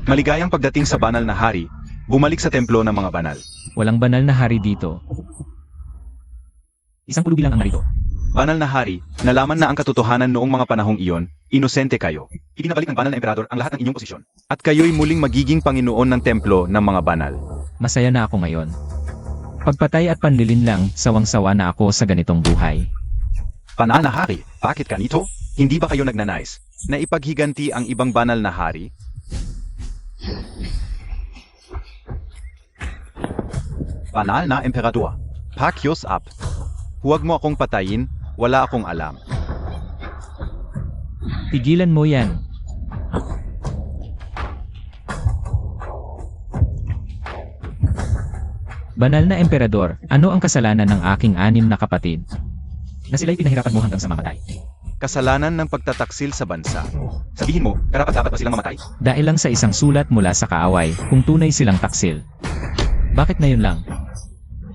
Maligayang pagdating sa banal na hari, bumalik sa templo ng mga banal. Walang banal na hari dito. Isang pulubi lang ang narito. Banal na hari, nalaman na ang katotohanan noong mga panahong iyon, inosente kayo. Ibinabalik ng banal na emperador ang lahat ng inyong posisyon. At kayo'y muling magiging Panginoon ng templo ng mga banal. Masaya na ako ngayon. Pagpatay at panlilin lang, sawang-sawa na ako sa ganitong buhay. Banal na hari, bakit ganito? Hindi ba kayo nagnanais na ipaghiganti ang ibang banal na hari? Banal na emperador, pakyos up. Huwag mo akong patayin, wala akong alam. Tigilan mo yan. Banal na emperador, ano ang kasalanan ng aking 6 na kapatid? Na sila'y pinahirapan mo hanggang sa mamatay. Kasalanan ng pagtataksil sa bansa. Sabihin mo, karapat-dapat ba silang mamatay? Dahil lang sa isang sulat mula sa kaaway, kung tunay silang taksil. Bakit ngayon lang?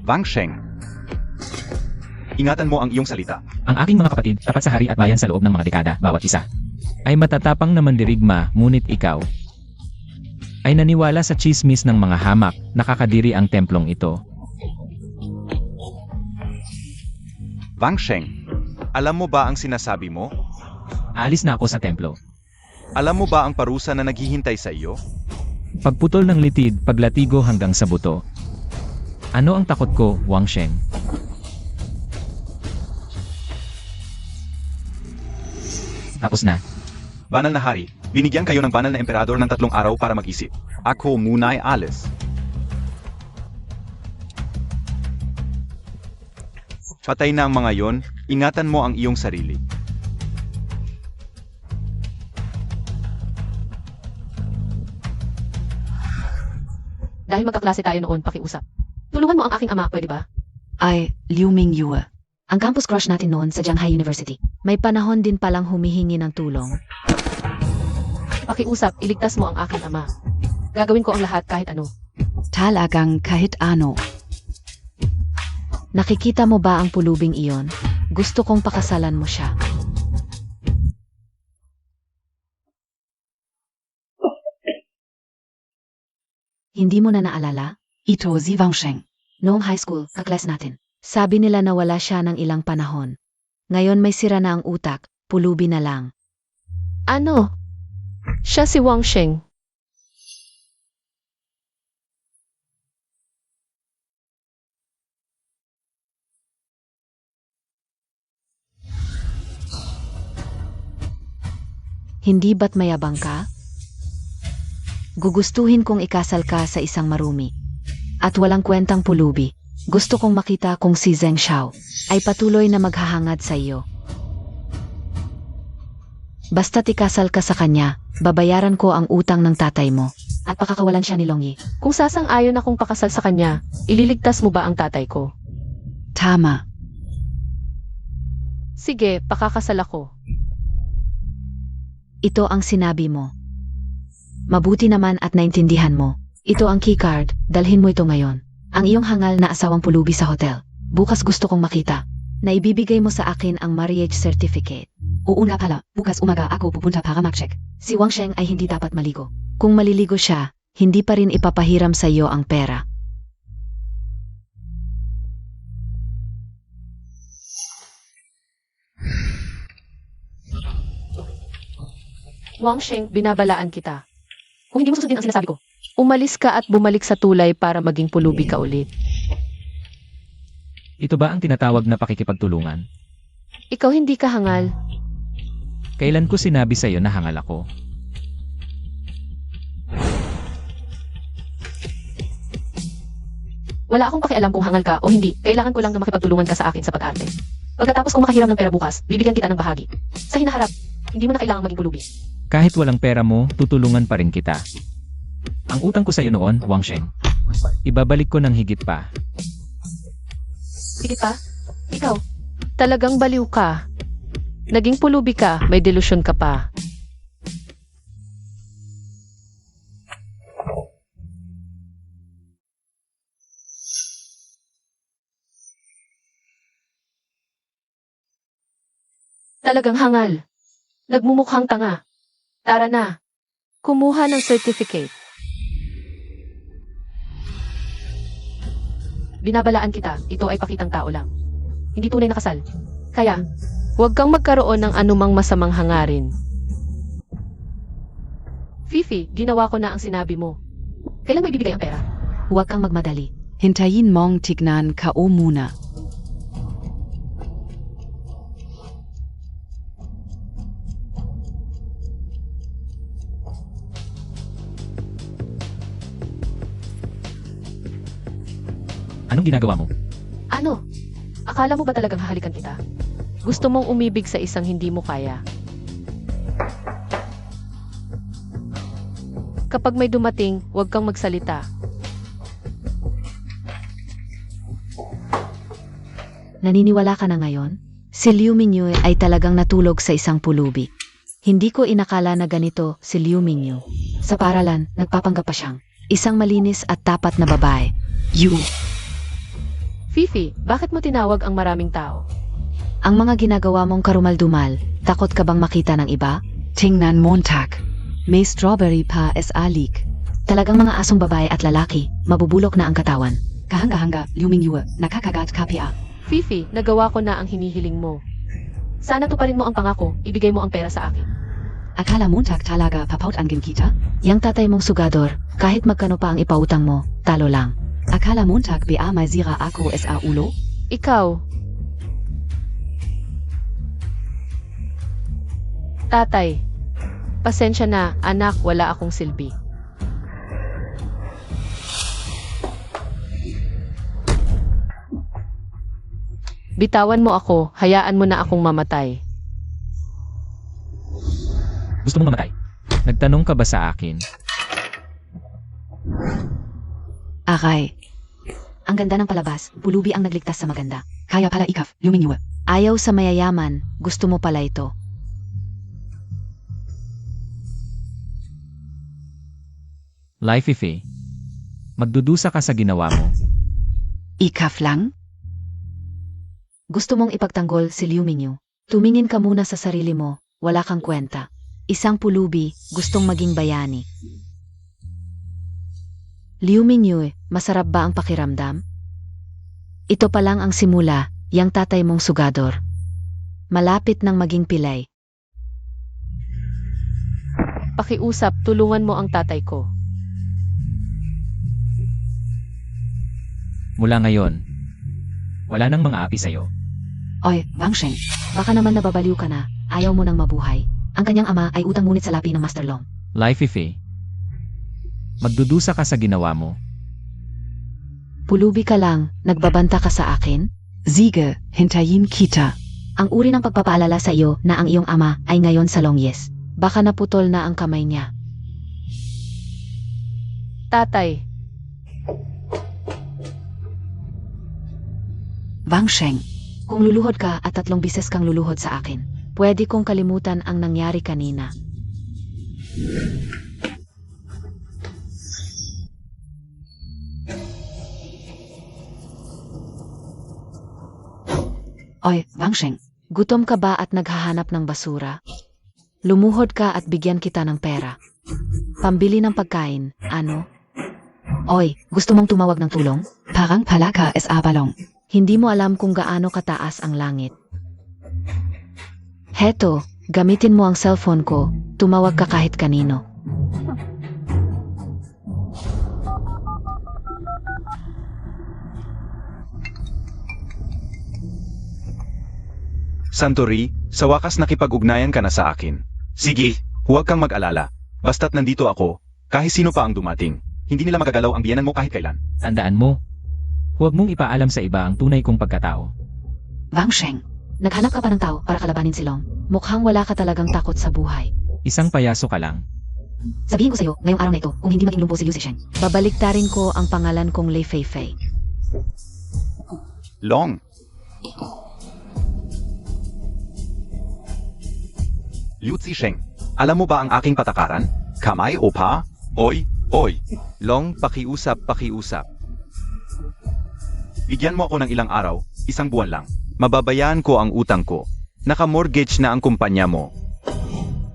Wang Sheng. Ingatan mo ang iyong salita. Ang aking mga kapatid, tapat sa hari at bayan sa loob ng mga dekada, bawat isa. Ay matatapang na mandirigma, ngunit ikaw ay naniwala sa chismis ng mga hamak, nakakadiri ang templong ito. Wang Sheng, alam mo ba ang sinasabi mo? Alis na ako sa templo. Alam mo ba ang parusa na naghihintay sa iyo? Pagputol ng litid, paglatigo hanggang sa buto. Ano ang takot ko, Wang Sheng? Tapos na. Banal na hari, binigyan kayo ng banal na emperador ng 3 araw para mag-isip. Ako muna'y alis. Patay na ang mga yon, ingatan mo ang iyong sarili. Dahil magkaklase tayo noon, pakiusap. Tulungan mo ang aking ama, pwede ba? Ay, Liu Mingyue. Ang campus crush natin noon sa Shanghai University. May panahon din palang humihingi ng tulong. Pakiusap, iligtas mo ang aking ama. Gagawin ko ang lahat kahit ano. Talagang kahit ano. Nakikita mo ba ang pulubing iyon? Gusto kong pakasalan mo siya. Hindi mo na naalala? Ito si Wang Sheng. Noong high school, kaklas natin. Sabi nila na wala siya ng ilang panahon. Ngayon may sira na ang utak, pulubi na lang. Ano? Siya si Wang Sheng. Hindi ba't mayabang ka? Gugustuhin kong ikasal ka sa isang marumi. At walang kwentang pulubi. Gusto kong makita kung si Zheng Xiao ay patuloy na maghahangad sa iyo. Basta't ikasal ka sa kanya, babayaran ko ang utang ng tatay mo. At pakakawalan siya ni Long Yi. Kung sasang-ayon akong pakasal sa kanya, ililigtas mo ba ang tatay ko? Tama. Sige, pakakasal ako. Ito ang sinabi mo. Mabuti naman at naintindihan mo. Ito ang keycard, dalhin mo ito ngayon. Ang iyong hangal na asawang pulubi sa hotel. Bukas gusto kong makita. Na ibibigay mo sa akin ang marriage certificate. Oo nga pala, bukas umaga ako pupunta para mag-check. Si Wang Sheng ay hindi dapat maligo. Kung maliligo siya, hindi pa rin ipapahiram sa iyo ang pera. Wang Sheng, binabalaan kita. Kung hindi mo susundin ang sinasabi ko, umalis ka at bumalik sa tulay para maging pulubi ka ulit. Ito ba ang tinatawag na pakikipagtulungan? Ikaw hindi ka hangal. Kailan ko sinabi sa iyo na hangal ako? Wala akong pakialam kung hangal ka o hindi. Kailangan ko lang na makipagtulungan ka sa akin sa pag-arte. Pagkatapos kong makahiram ng pera bukas, bibigyan kita ng bahagi. Sa hinaharap, hindi mo na kailangang maging pulubi. Kahit walang pera mo, tutulungan pa rin kita. Ang utang ko sa iyo noon, Wang Sheng. Ibabalik ko ng higit pa. Sige pa? Ikaw? Talagang baliw ka. Naging pulubi ka, may delusyon ka pa. Talagang hangal. Nagmumukhang tanga. Tara na. Kumuha ng certificate. Binabalaan kita, ito ay pakitang tao lang. Hindi tunay na kasal. Kaya, huwag kang magkaroon ng anumang masamang hangarin. Fifi, ginawa ko na ang sinabi mo. Kailan mo ibibigay ang pera? Huwag kang magmadali. Hintayin mong tignan kao muna. Anong ginagawa mo? Ano? Akala mo ba talagang hahalikan kita? Gusto mong umibig sa isang hindi mo kaya? Kapag may dumating, huwag kang magsalita. Naniniwala ka na ngayon? Si Liu Mingyu ay talagang natulog sa isang pulubi. Hindi ko inakala na ganito si Liu Mingyu. Sa paralan, nagpapanggap pa siyang isang malinis at tapat na babae. You. Fifi, bakit mo tinawag ang maraming tao? Ang mga ginagawa mong karumal-dumal, takot ka bang makita ng iba? Tingnan Montag. May strawberry pa es alik. Talagang mga asong babae at lalaki, mabubulok na ang katawan. Kahanga-hanga, lumingyu, nakakagat kapia. Fifi, nagawa ko na ang hinihiling mo. Sana tuparin mo ang pangako, ibigay mo ang pera sa akin. Akala Montag talaga papaut angin kita? Yang tatay mong sugador, kahit magkano pa ang ipautang mo, talo lang. Akala Montag ba may zira ako sa ulo? Ikaw. Tatay. Pasensya na, anak, wala akong silbi. Bitawan mo ako, hayaan mo na akong mamatay. Gusto mong mamatay? Nagtanong ka ba sa akin? Aray. Ang ganda ng palabas, pulubi ang nagligtas sa maganda. Kaya pala ikaf, lumingyu. Ayaw sa mayayaman, gusto mo pala ito. Lai Fifi, magdudusa ka sa ginawa mo. Ikaf lang? Gusto mong ipagtanggol si Liu Mingyu. Tumingin ka muna sa sarili mo, wala kang kwenta. Isang pulubi, gustong maging bayani. Liu Mingyu, masarap ba ang pakiramdam? Ito pa lang ang simula, yang tatay mong sugador. Malapit nang maging pilay. Pakiusap, tulungan mo ang tatay ko. Mula ngayon, wala nang mga api sa'yo. Oy, Wangsheng. Baka naman nababaliw ka na, ayaw mo nang mabuhay. Ang kanyang ama ay utang ngunit sa lapi ng Master Long. Lai Fifi, magdudusa ka sa ginawa mo. Pulubi ka lang, nagbabanta ka sa akin? Sige, hintayin kita. Ang uri ng pagpapaalala sa iyo na ang iyong ama ay ngayon sa Longyes. Baka naputol na ang kamay niya. Tatay, Wangsheng. Kung luluhod ka at 3 bises kang luluhod sa akin, pwede kong kalimutan ang nangyari kanina. Oy, Wangsheng. Gutom ka ba at naghahanap ng basura? Lumuhod ka at bigyan kita ng pera. Pambili ng pagkain, ano? Oy, gusto mong tumawag ng tulong? Parang palaka sa balong. Hindi mo alam kung gaano kataas ang langit. Heto, gamitin mo ang cellphone ko, tumawag ka kahit kanino. Santori, sa wakas nakipag-ugnayan ka na sa akin. Sige, huwag kang mag-alala. Basta't nandito ako, kahit sino pa ang dumating. Hindi nila magagalaw ang biyenan mo kahit kailan. Tandaan mo, huwag mong ipaalam sa iba ang tunay kong pagkatao. Wangsheng. Naghanap ka pa ng tao para kalabanin si Long. Mukhang wala ka talagang takot sa buhay. Isang payaso ka lang. Sabihin ko sa'yo, ngayong araw na ito, kung hindi maging lumpo si Liu Zisheng, babaliktarin ko ang pangalan kong Lei Feifei. Long. Liu Zisheng, alam mo ba ang aking patakaran? Kamay o pa? Oy, oy. Long, pakiusap. Bigyan mo ako ng ilang araw, 1 buwan lang. Mababayaan ko ang utang ko. Naka-mortgage na ang kumpanya mo.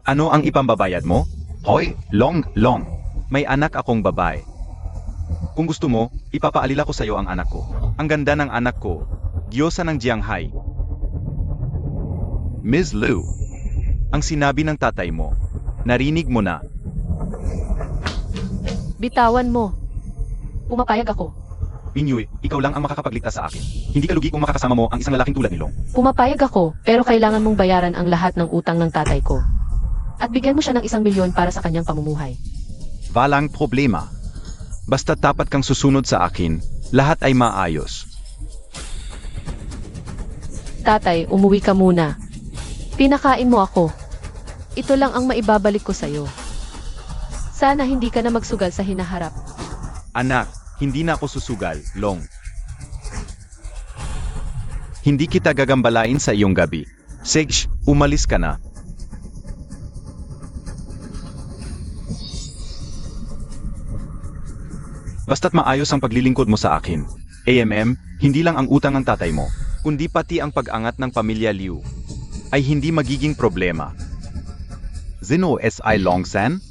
Ano ang ipambabayad mo? Hoy, Long. May anak akong babae. Kung gusto mo, ipapaalila ko sa iyo ang anak ko. Ang ganda ng anak ko. Diyosa ng Jianghai. Ms. Liu. Ang sinabi ng tatay mo. Narinig mo na. Bitawan mo. Pumapayag ako. Pinyuy, ikaw lang ang makakapagligtas sa akin. Hindi ka lugi kung makakasama mo ang isang lalaking tulad ni Long. Pumapayag ako, pero kailangan mong bayaran ang lahat ng utang ng tatay ko. At bigyan mo siya ng 1 milyon para sa kanyang pamumuhay. Walang problema. Basta tapat kang susunod sa akin, lahat ay maayos. Tatay, umuwi ka muna. Pinakain mo ako. Ito lang ang maibabalik ko sa'yo. Sana hindi ka na magsugal sa hinaharap. Anak, hindi na ako susugal, Long. Hindi kita gagambalain sa iyong gabi. Sage, umalis ka na. Basta't maayos ang paglilingkod mo sa akin. AMM, hindi lang ang utang ng tatay mo, kundi pati ang pag-angat ng pamilya Liu ay hindi magiging problema. Zino S.I. Longsan?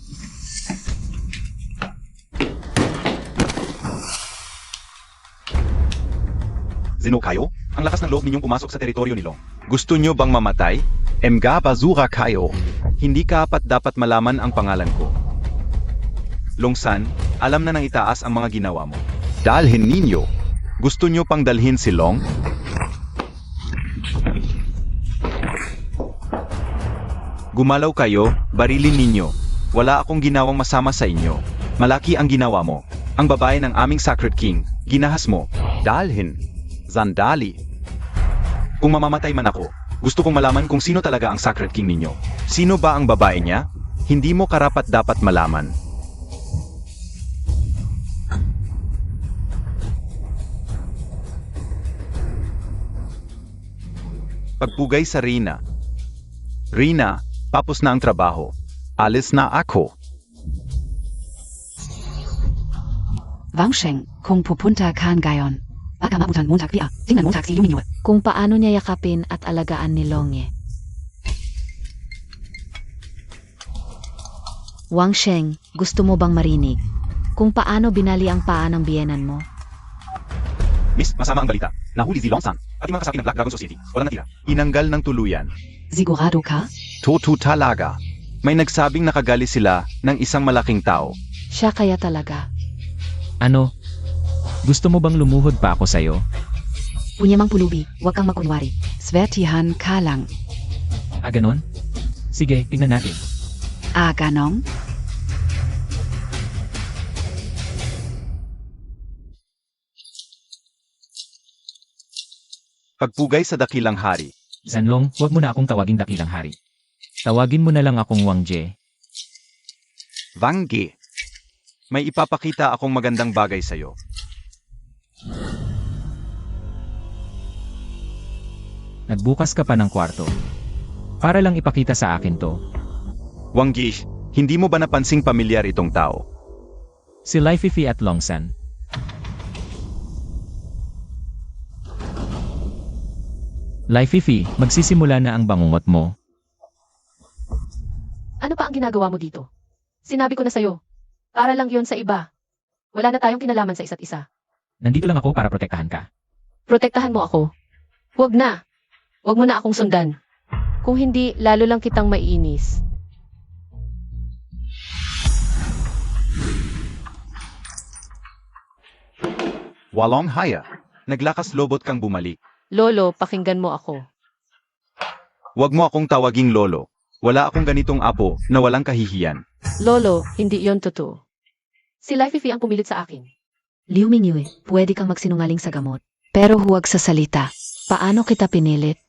Zino kayo? Ang lakas ng loob ninyong pumasok sa teritoryo ni Long. Gusto nyo bang mamatay? Mga basura kayo. Hindi kapat dapat malaman ang pangalan ko. Longsan, alam na nang itaas ang mga ginawa mo. Dalhin ninyo. Gusto nyo pang dalhin si Long? Gumalaw kayo, barilin ninyo. Wala akong ginawang masama sa inyo. Malaki ang ginawa mo. Ang babae ng aming Sacred King, ginahas mo. Dalhin. Zandali. Kung mamamatay man ako, gusto kong malaman kung sino talaga ang Sacred King ninyo. Sino ba ang babae niya? Hindi mo karapat dapat malaman. Pagpugay sa Rina. Rina, tapos na ang trabaho. Alis na ako. Wangsheng, kung pupunta kan gayon. Baka mabutan Montag pia, tingnan Montag si Luminyo. Kung paano niya yakapin at alagaan ni Longye. Wang Sheng, gusto mo bang marinig? Kung paano binali ang paa ng biyenan mo? Miss, masama ang balita. Nahuli si Longsan. Pati mga kasapi ng Black Dragon Society. Walang natira. Inanggal ng tuluyan. Sigurado ka? Toto talaga. May nagsabing nakagali sila ng isang malaking tao. Siya kaya talaga. Ano? Gusto mo bang lumuhod pa ako sa'yo? Punyamang pulubi, wag kang makunwari. Swertihan ka lang. Ah, ganon? Sige, tingnan natin. Ah, ganong? Pagpugay sa dakilang hari. Zanlong, huwag mo na akong tawaging dakilang hari. Tawagin mo na lang akong Wang Jie. Wang Ge. May ipapakita akong magandang bagay sa'yo. Nagbukas ka pa ng kwarto. Para lang ipakita sa akin to. Wang Ge, hindi mo ba napansing pamilyar itong tao? Si Lai Fifi at Longsan. Lai Fifi, magsisimula na ang bangungot mo. Ano pa ang ginagawa mo dito? Sinabi ko na sa'yo. Para lang yon sa iba. Wala na tayong kinalaman sa isa't isa. Nandito lang ako para protektahan ka. Protektahan mo ako. Huwag na. Huwag mo na akong sundan. Kung hindi, lalo lang kitang maiinis. Walong haya. Naglakas lobot kang bumalik. Lolo, pakinggan mo ako. Huwag mo akong tawaging lolo. Wala akong ganitong apo na walang kahihiyan. Lolo, hindi yon totoo. Si Lai Fifi ang pumilit sa akin. Liu Mingyue, pwede kang magsinungaling sa gamot. Pero huwag sa salita. Paano kita pinilit?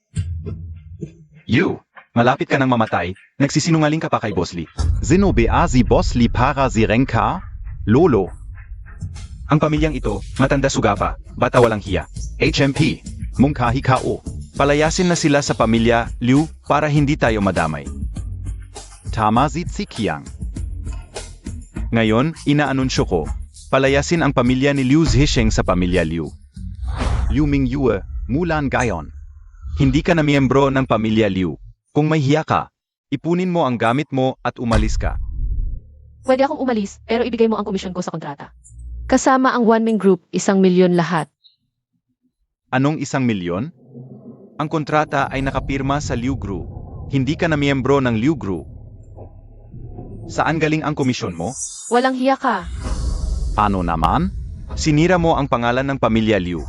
You, malapit ka nang mamatay, nagsisinungaling ka pa kay Boss Lee. Zino ba si Boss Lee para si Renka? Lolo. Ang pamilyang ito, matanda sugapa, bata walang hiya. HMP, mungkahi kao. Palayasin na sila sa pamilya Liu para hindi tayo madamay. Tama si Tsikyang. Ngayon, inaanunsyo ko, palayasin ang pamilya ni Liu Zhisheng sa pamilya Liu. Liu Mingyue, Mulan Gayon. Hindi ka na miyembro ng pamilya Liu. Kung may hiya ka, ipunin mo ang gamit mo at umalis ka. Pwede akong umalis, pero ibigay mo ang komisyon ko sa kontrata. Kasama ang One Ming Group, 1 milyon lahat. Anong 1 milyon? Ang kontrata ay nakapirma sa Liu Group. Hindi ka na miyembro ng Liu Group. Saan galing ang komisyon mo? Walang hiya ka. Ano naman? Sinira mo ang pangalan ng pamilya Liu.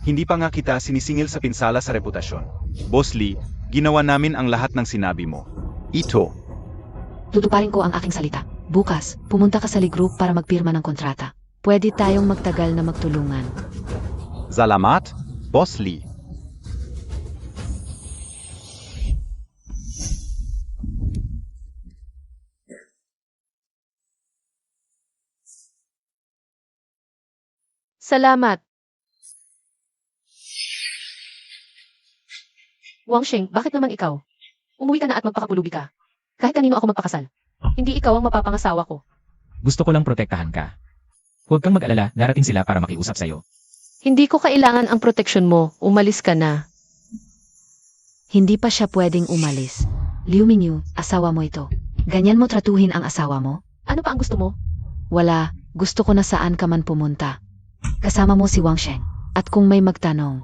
Hindi pa nga kita sinisingil sa pinsala sa reputasyon. Boss Lee, ginawa namin ang lahat ng sinabi mo. Ito. Tutuparin ko ang aking salita. Bukas, pumunta ka sa Lee Group para magpirma ng kontrata. Pwede tayong magtagal na magtulungan. Salamat, Boss Lee. Salamat. Wang Sheng, bakit naman ikaw? Umuwi ka na at magpakapulubi ka. Kahit kanino ako magpakasal. Hindi ikaw ang mapapangasawa ko. Gusto ko lang protektahan ka. Huwag kang mag-alala, darating sila para makiusap sa'yo. Hindi ko kailangan ang proteksyon mo. Umalis ka na. Hindi pa siya pwedeng umalis. Liu Mingyu, asawa mo ito. Ganyan mo tratuhin ang asawa mo? Ano pa ang gusto mo? Wala, gusto ko na saan ka man pumunta. Kasama mo si Wang Sheng. At kung may magtanong,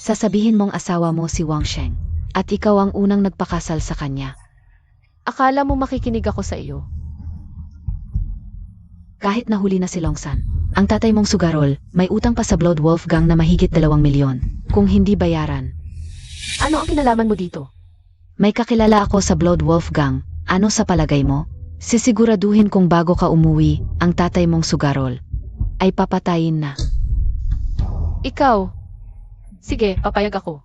sasabihin mong asawa mo si Wang Sheng. At ikaw ang unang nagpakasal sa kanya. Akala mo makikinig ako sa iyo. Kahit nahuli na si Longsan, ang tatay mong sugarol, may utang pa sa Blood Wolf Gang na mahigit 2 milyon. Kung hindi bayaran, Ano ang kinalaman mo dito? may kakilala ako sa Blood Wolf Gang. Ano sa palagay mo? Sisiguraduhin kung bago ka umuwi, ang tatay mong sugarol ay papatayin na. Ikaw. Sige, papayag ako.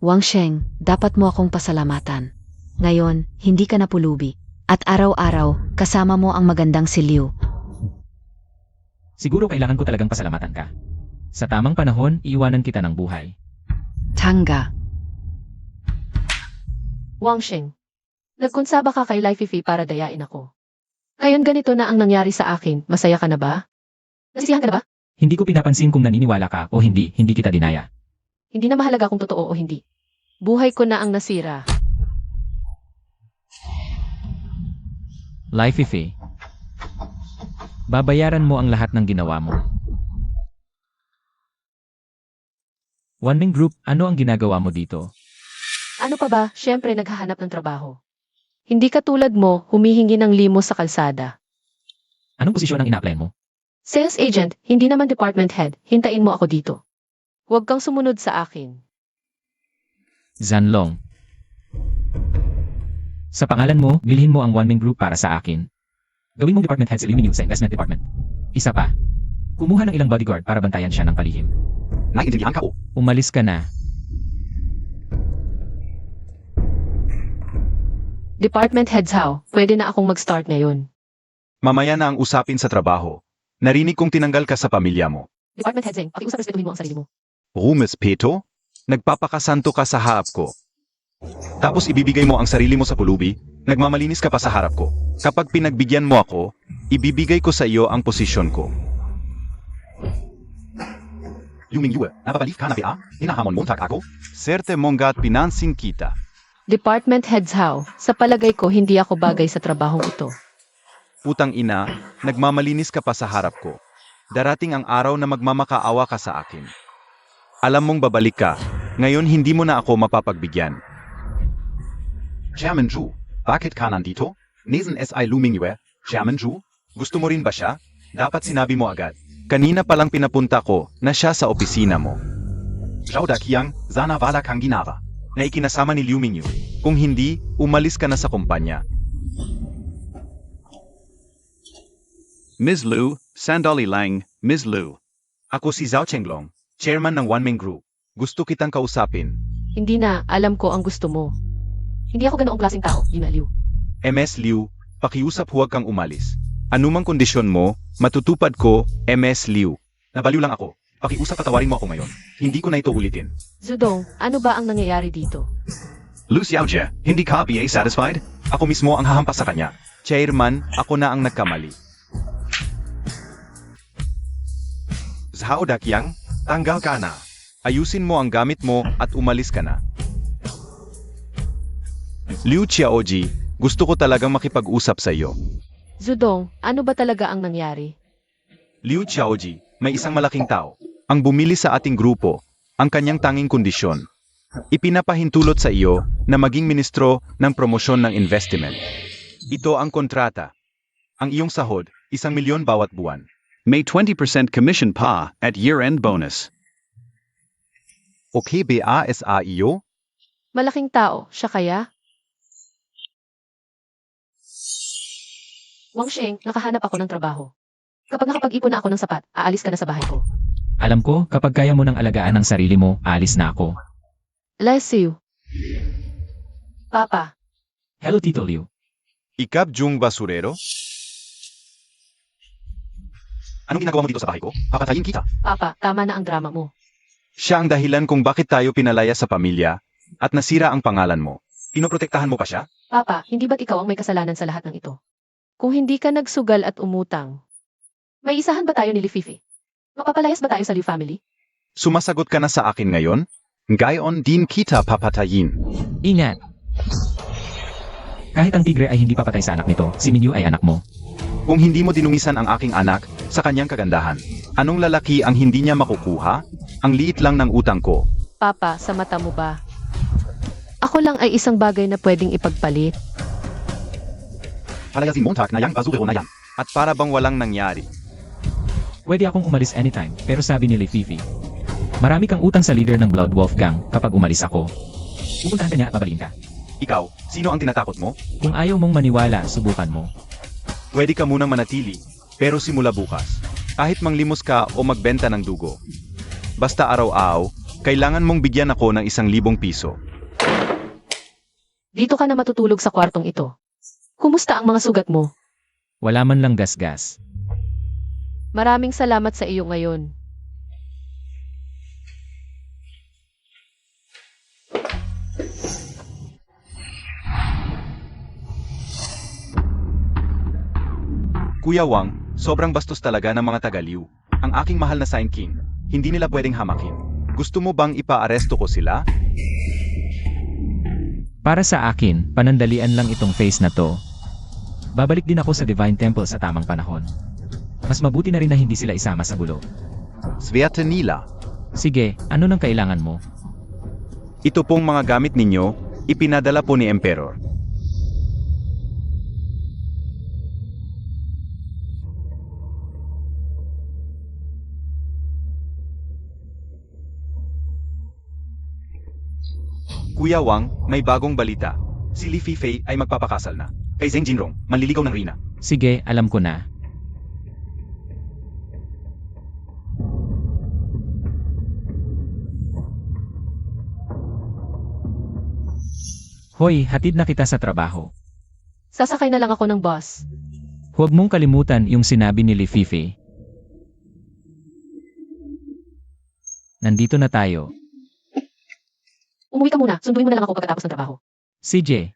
Wang Sheng, dapat mo akong pasalamatan. Ngayon, hindi ka na pulubi. At araw-araw, kasama mo ang magandang si Liu. Siguro kailangan ko talagang pasalamatan ka. Sa tamang panahon, iiwanan kita ng buhay. Tanga. Wang Sheng. Nagkunsaba ka kay Life para dayain ako. Ngayon ganito na ang nangyari sa akin. Masaya ka na ba? Nasisiyahan ka na ba? Hindi ko pinapansin kung naniniwala ka o hindi kita dinaya. Hindi na mahalaga kung totoo o hindi. Buhay ko na ang nasira. Life babayaran mo ang lahat ng ginawa mo. Wanming Group, ano ang ginagawa mo dito? Ano pa ba? Siyempre naghahanap ng trabaho. Hindi ka tulad mo, humihingi ng limo sa kalsada. Anong posisyon ang ina-apply mo? Sales agent, hindi naman department head. Hintayin mo ako dito. Huwag kang sumunod sa akin. Zanlong. Sa pangalan mo, bilhin mo ang Wanming Group para sa akin. Gawin mong department head sa Liu Mingyu sa investment department. Isa pa. Kumuha ng ilang bodyguard para bantayan siya ng palihim. Naiintindihan ka o? Umalis ka na. Department heads how? Pwede na akong mag-start ngayon. Mamaya na ang usapin sa trabaho. Narinig kong tinanggal ka sa pamilya mo. Department heads Zeng, pakiusap respetuhin mo ang sarili mo. Rumes Peto? Nagpapakasanto ka sa harap ko. Tapos ibibigay mo ang sarili mo sa pulubi, nagmamalinis ka pa sa harap ko. Kapag pinagbigyan mo ako, ibibigay ko sa iyo ang posisyon ko. Liu Mingyu, napapalif ka na ba? Hinahamon mo ako? Serte monggat pinansing kita. Department heads how? Sa palagay ko, hindi ako bagay sa trabahong ito. Putang ina, nagmamalinis ka pa sa harap ko. Darating ang araw na magmamakaawa ka sa akin. Alam mong babalik ka, ngayon hindi mo na ako mapapagbigyan. Chairman Zhu, bakit ka nandito? Nesen SI Liu Mingyu, Chairman Zhu? Gusto mo rin ba siya? Dapat sinabi mo agad. Kanina palang pinapunta ko na siya sa opisina mo. Zhao Daqiang, sana wala kang ginawa. Na ikinasama ni Liu Mingyu. Kung hindi, umalis ka na sa kumpanya. Ms. Liu, sandali lang, Ms. Liu. Ako si Zhao Chenglong, chairman ng Wanming Group. Gusto kitang kausapin. Hindi na, alam ko ang gusto mo. Hindi ako ganoong klaseng tao, Lina Liu. MS Liu, pakiusap huwag kang umalis. Anumang kondisyon mo, matutupad ko, MS Liu. Nabaliw lang ako. Pakiusap patawarin mo ako ngayon. Hindi ko na ito ulitin. Zudong, ano ba ang nangyayari dito? Liu Xiaojie, hindi ka ba satisfied? Ako mismo ang hahampas sa kanya. Chairman, ako na ang nagkamali. Zhao Daqiang, tanggal ka na. Ayusin mo ang gamit mo at umalis ka na. Liu Xiaoji, gusto ko talagang makipag-usap sa iyo. Zudong, ano ba talaga ang nangyari? Liu Xiaoji, may isang malaking tao ang bumili sa ating grupo ang kanyang tanging kondisyon. Ipinapahintulot sa iyo na maging ministro ng promosyon ng investment. Ito ang kontrata. Ang iyong sahod, 1,000,000 bawat buwan. May 20% commission pa at year-end bonus. Okay ba sa iyo? Malaking tao, siya kaya? Wang Sheng, nakahanap ako ng trabaho. Kapag nakapag-ipon na ako ng sapat, aalis ka na sa bahay ko. Alam ko, kapag kaya mo nang alagaan ang sarili mo, alis na ako. Bless you. Papa, Hello, Tito Liu. Ikab Jung Basurero? Anong ginagawa mo dito sa bahay ko? Papatayin kita. Papa, tama na ang drama mo. Siya ang dahilan kung bakit tayo pinalaya sa pamilya at nasira ang pangalan mo. Pinoprotektahan mo pa siya? Papa, hindi ba't ikaw ang may kasalanan sa lahat ng ito? Kung hindi ka nagsugal at umutang, may isahan ba tayo ni Lififi? Mapapalayas ba tayo sa Liu family? Sumasagot ka na sa akin ngayon? Gayon din kita papatayin. Ingat! Kahit ang tigre ay hindi papatay sa anak nito, si Minyu ay anak mo. Kung hindi mo dinungisan ang aking anak sa kanyang kagandahan, anong lalaki ang hindi niya makukuha? Ang liit lang ng utang ko. Papa, sa mata mo ba? Ako lang ay isang bagay na pwedeng ipagpalit. Palayasin Montag na yang basurero na yan. At para bang walang nangyari. Pwede akong umalis anytime, pero sabi ni Lififi, marami kang utang sa leader ng Blood Wolf Gang kapag umalis ako. Pupuntahan ka niya at babalin ka. Ikaw, sino ang tinatakot mo? Kung ayaw mong maniwala, subukan mo. Pwede ka munang manatili, pero simula bukas. Kahit manglimos ka o magbenta ng dugo. Basta araw-araw, kailangan mong bigyan ako ng 1,000 piso. Dito ka na matutulog sa kwartong ito. Kumusta ang mga sugat mo? Wala man lang gasgas. Maraming salamat sa iyo ngayon. Kuya Wang, sobrang bastos talaga ng mga taga-Liu. Ang aking mahal na Sign King, hindi nila pwedeng hamakin. Gusto mo bang ipaaresto ko sila? Para sa akin, panandalian lang itong phase na to. Babalik din ako sa Divine Temple sa tamang panahon. Mas mabuti na rin na hindi sila isama sa gulo. Sverte nila. Sige, ano nang kailangan mo? Ito pong mga gamit ninyo, ipinadala po ni Emperor. Kuya Wang, may bagong balita. Si Li Fifei ay magpapakasal na. Kay Zheng Jinrong, manliligaw ng Rina. Sige, alam ko na. Hoy, hatid na kita sa trabaho. Sasakay na lang ako ng bus. Huwag mong kalimutan yung sinabi ni Lififi. Nandito na tayo. Umuwi ka muna. Sunduin mo na lang ako pagkatapos ng trabaho. CJ,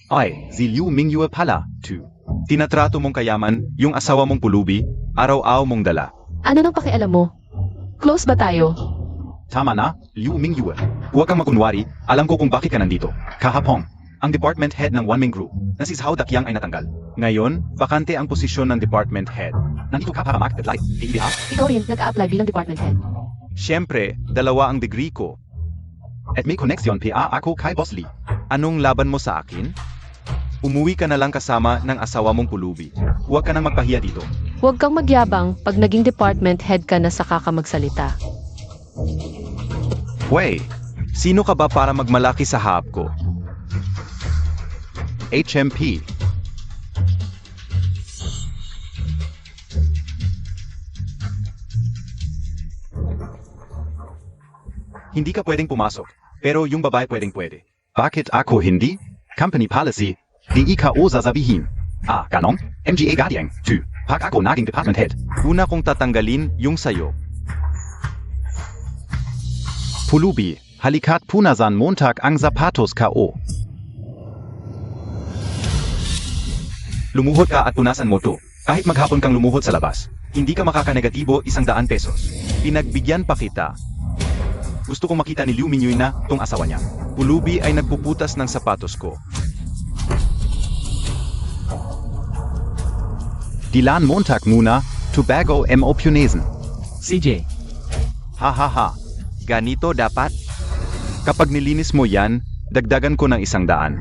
Ay, si Liu Mingyue pala, tu. Tinatrato mong kayaman, yung asawa mong pulubi, araw-araw mong dala. Ano nang pakialam mo? Close ba tayo? Tama na, Liu Mingyue. Huwag kang makunwari, alam ko kung bakit ka nandito. Kahapon, ang department head ng Wanming Group, na si Zhao Dakyang ay natanggal. Ngayon, bakante ang posisyon ng department head. Nandito ka para mag-apply, di ba? Ikaw rin nag-a-apply bilang department head. Siyempre, 2 ang degree ko. At may koneksyon pa ako kay Boss Lee. Anong laban mo sa akin? Umuwi ka na lang kasama ng asawa mong pulubi. Huwag ka nang magpahiya dito. Huwag kang magyabang pag naging department head ka na saka ka magsalita. Wey, sino ka ba para magmalaki sa hap ko? HMP. Hindi ka pwedeng pumasok, pero yung babae pwede. Bakit ako hindi? Company policy, di ikaw sasabihin. Ah, ganon? MGA Guardian, tu. Pag ako naging department head, una kong tatanggalin yung sayo. Pulubi, halika't punasan Montag ang sapatos ko. Lumuhod ka at punasan mo to. Kahit maghapon kang lumuhod sa labas, hindi ka makakanegatibo 100 pesos. Pinagbigyan pa kita. Gusto kong makita ni Liu Mingyue na tong asawa niya. Pulubi ay nagpuputas ng sapatos ko. Dilan Montag muna, Tobago mo Punesen. CJ, Hahaha. Ganito dapat? Kapag nilinis mo yan, dagdagan ko ng 100.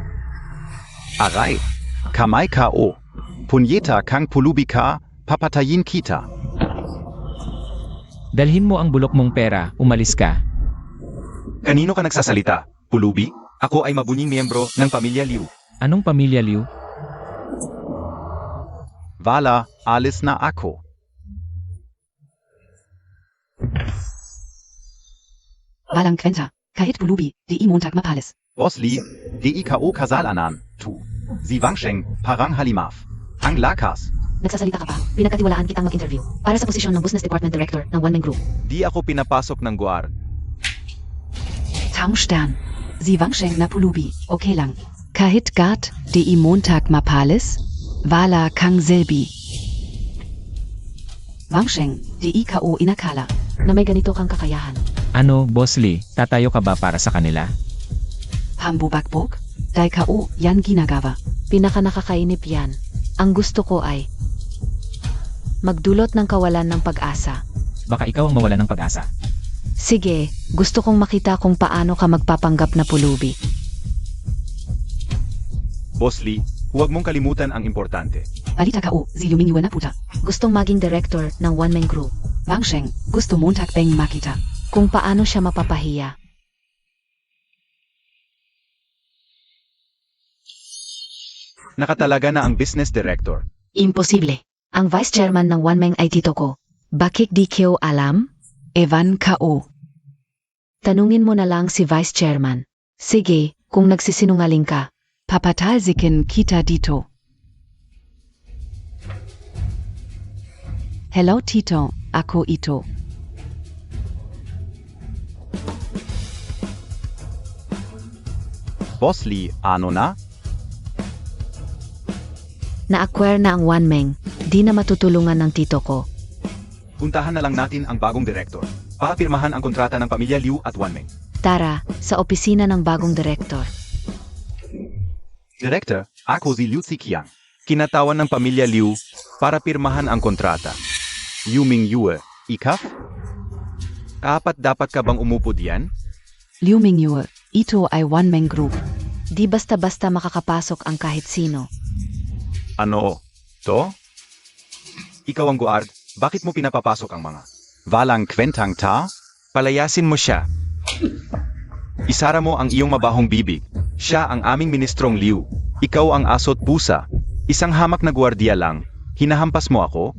Aray. Kamay ka o. Punyeta kang pulubi ka, papatayin kita. Dalhin mo ang bulok mong pera, umalis ka. Kanino ka nagsasalita? Pulubi? Ako ay mabunying miyembro ng pamilya Liu. Anong pamilya Liu? Vala, alis na ako. Walang kwenta. Kahit pulubi, di Montag mapales. Boss Li, DIKO kasalanan, tu. Si Wangsheng, parang halimaf. Ang lakas. Nagsasalita ka pa. Pinagkatiwalaan kitang mag-interview. Para sa posisyon ng Business Department Director ng One Man Group. Di ako pinapasok ng guard. Taumstern. Sie Wangsheng na pulubi. Okay lang. Kahit gat, di Montag mapales. Wala kang silbi. Wangsheng, di iko inakala. Na may ganito kang kakayahan. Ano, Boss Lee, tatayo ka ba para sa kanila? Hambubakbog? Dai ko yan ginagawa. Pinaka nakakainip yan. Ang gusto ko ay magdulot ng kawalan ng pag-asa. Baka ikaw ang mawala ng pag-asa. Sige, gusto kong makita kung paano ka magpapanggap na pulubi. Boss Li, huwag mong kalimutan ang importante. Balita ko, si Lumingyu na puta. Gustong maging director ng One Man Group. Wangsheng, gusto Montag beng makita. Kung paano siya mapapahiya. Nakatalaga na ang business director. Imposible. Ang vice chairman ng One Man ay tito ko. Bakit di ko alam? Evan ko. Tanungin mo na lang si vice chairman. Sige, kung nagsisinungaling ka. Papatalsikin kita dito. Hello Tito, ako ito. Boss Li, ano na? Na-acquire na ang One Man. Di na matutulungan ng tito ko. Puntahan na lang natin ang bagong director. Para pirmahan ang kontrata ng pamilya Liu at One Meng. Tara, sa opisina ng bagong director. Director, ako si Liu Ziqiang. Kinatawan ng pamilya Liu para pirmahan ang kontrata. Yu Ming Yue, ikaf? Kapat dapat ka bang umupo diyan? Liu Mingyu, ito ay One Man Group. Di basta-basta makakapasok ang kahit sino. Ano? To? Ikaw ang guard, bakit mo pinapapasok ang mga walang kwentang ta? Palayasin mo siya. Isara mo ang iyong mabahong bibig. Siya ang aming ministrong Liu. Ikaw ang aso't pusa. Isang hamak na gwardiya lang. Hinahampas mo ako?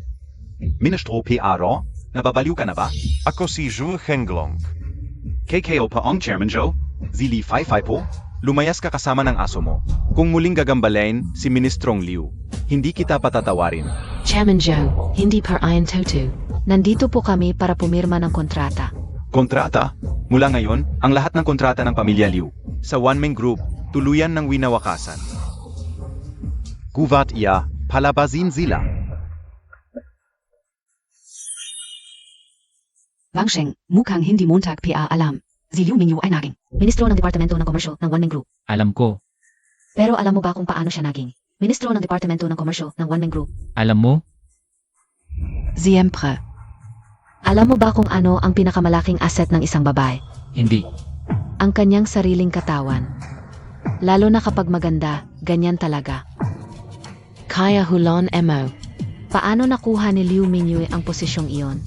Ministro P.R.O.? Nababaliw ka na ba? Ako si Zhu Henglong. KKO pa ang Chairman Joe? Zili Fai Fai po? Lumayas ka kasama ng aso mo. Kung muling gagambalain si Ministrong Liu, hindi kita patatawarin. Chairman Joe, hindi per ayon toto. Nandito po kami para pumirma ng kontrata. Kontrata? Mula ngayon, ang lahat ng kontrata ng pamilya Liu sa One Man Group, tuluyan ng winawakasan. Guvat iya, palabazin sila. Wangsheng, mukhang hindi Montag PA alam. Si Liu Mingyu ay naging Ministro ng Departamento ng Komersyo ng One Man Group. Alam ko. Pero alam mo ba kung paano siya naging Ministro ng Departamento ng Komersyo ng One Man Group? Alam mo? Siempre. Alam mo ba kung ano ang pinakamalaking asset ng isang babae? Hindi. Ang kanyang sariling katawan. Lalo na kapag maganda, ganyan talaga. Kaya hulon mo. Paano nakuha ni Liu Mingyu ang posisyong iyon?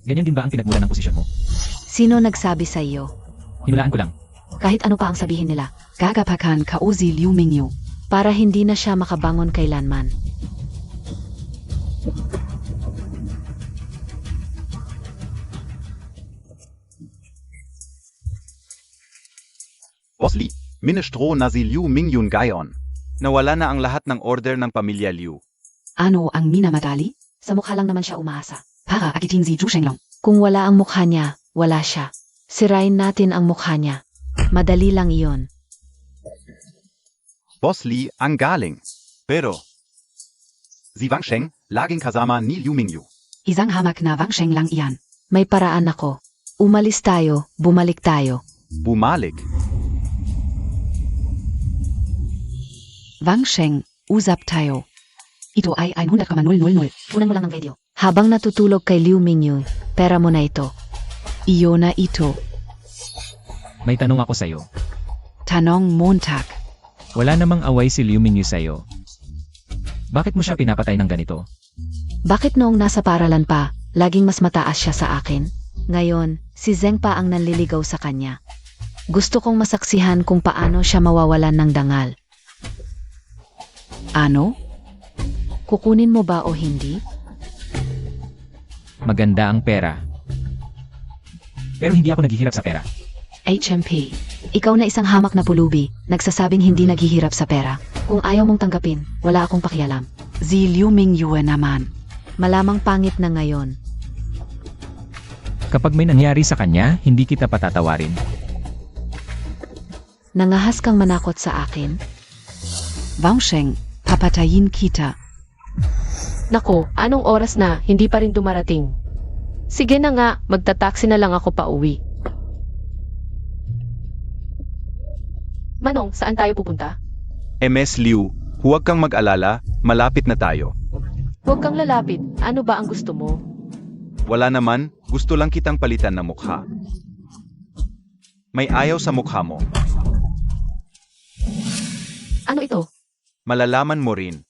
Ganyan din ba ang pinagmula ng posisyon mo? Sino nagsabi sa iyo? Hinulaan ko lang. Kahit ano pa ang sabihin nila, Gagapakan kao si Liu Mingyu. para hindi na siya makabangon kailanman. Boss Li, Ministro na si Liu Mingyun Gayon. Nawala na ang lahat ng order ng pamilya Liu. Ano ang minamadali? Sa mukha lang naman siya umaasa. Para akitin si Zhu Shenglong. Kung wala ang mukha niya, wala siya. Sirain natin ang mukha niya. Madali lang iyon. Boss Li ang galing. Pero, si Wangsheng, laging kasama ni Liu Mingyu. Isang hamak na Wangsheng lang iyan. May paraan ako. Umalis tayo, bumalik tayo. Bumalik. Wangsheng, usap tayo. Ito ay 100,000. Punan mo lang ng video. Habang natutulog kay Liu Mingyu, Pera mo na ito. Iona ito. May tanong ako sa'yo. Tanong Montag. Wala namang away si Liu Mingyu sa'yo. Bakit mo siya pinapatay ng ganito? Bakit noong nasa paralan pa, laging mas mataas siya sa akin? Ngayon, si Zeng pa ang nanliligaw sa kanya. Gusto kong masaksihan kung paano siya mawawalan ng dangal. Ano? Kukunin mo ba o hindi? Maganda ang pera. Pero hindi ako naghihirap sa pera. HMP. Ikaw na isang hamak na pulubi, nagsasabing hindi naghihirap sa pera. Kung ayaw mong tanggapin, wala akong pakialam. Si Liu Mingyu naman. Malamang pangit na ngayon. Kapag may nangyari sa kanya, hindi kita patatawarin. Nangahas kang manakot sa akin? Wangsheng, papatayin kita. Nako, anong oras na, hindi pa rin dumarating. Sige na nga, magtataksi na lang ako pa uwi. Manong, saan tayo pupunta? MS Liu, huwag kang mag-alala, malapit na tayo. Huwag kang lalapit, ano ba ang gusto mo? Wala naman, gusto lang kitang palitan na mukha. May ayaw sa mukha mo. Ano ito? Malalaman mo rin.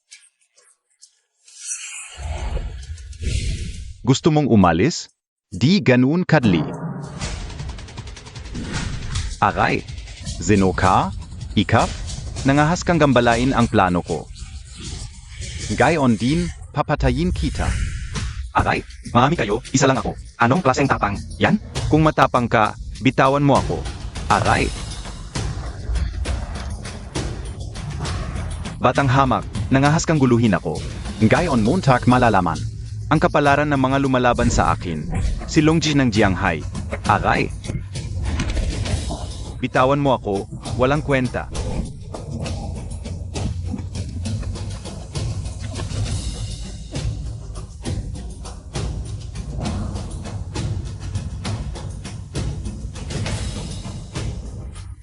Gusto mong umalis? Di ganun kadli. Aray, Zeno ka? Ikap? Nangahas kang gambalain ang plano ko. Gayon din, papatayin kita. Aray, marami kayo, isa lang ako. Anong klaseng tapang? Yan? Kung matapang ka, bitawan mo ako. Aray. Batang hamak, nangahas kang guluhin ako. Gayon Montag malalaman. Ang kapalaran ng mga lumalaban sa akin. Si Longji ng Jianghai. Aray. Bitawan mo ako, walang kwenta.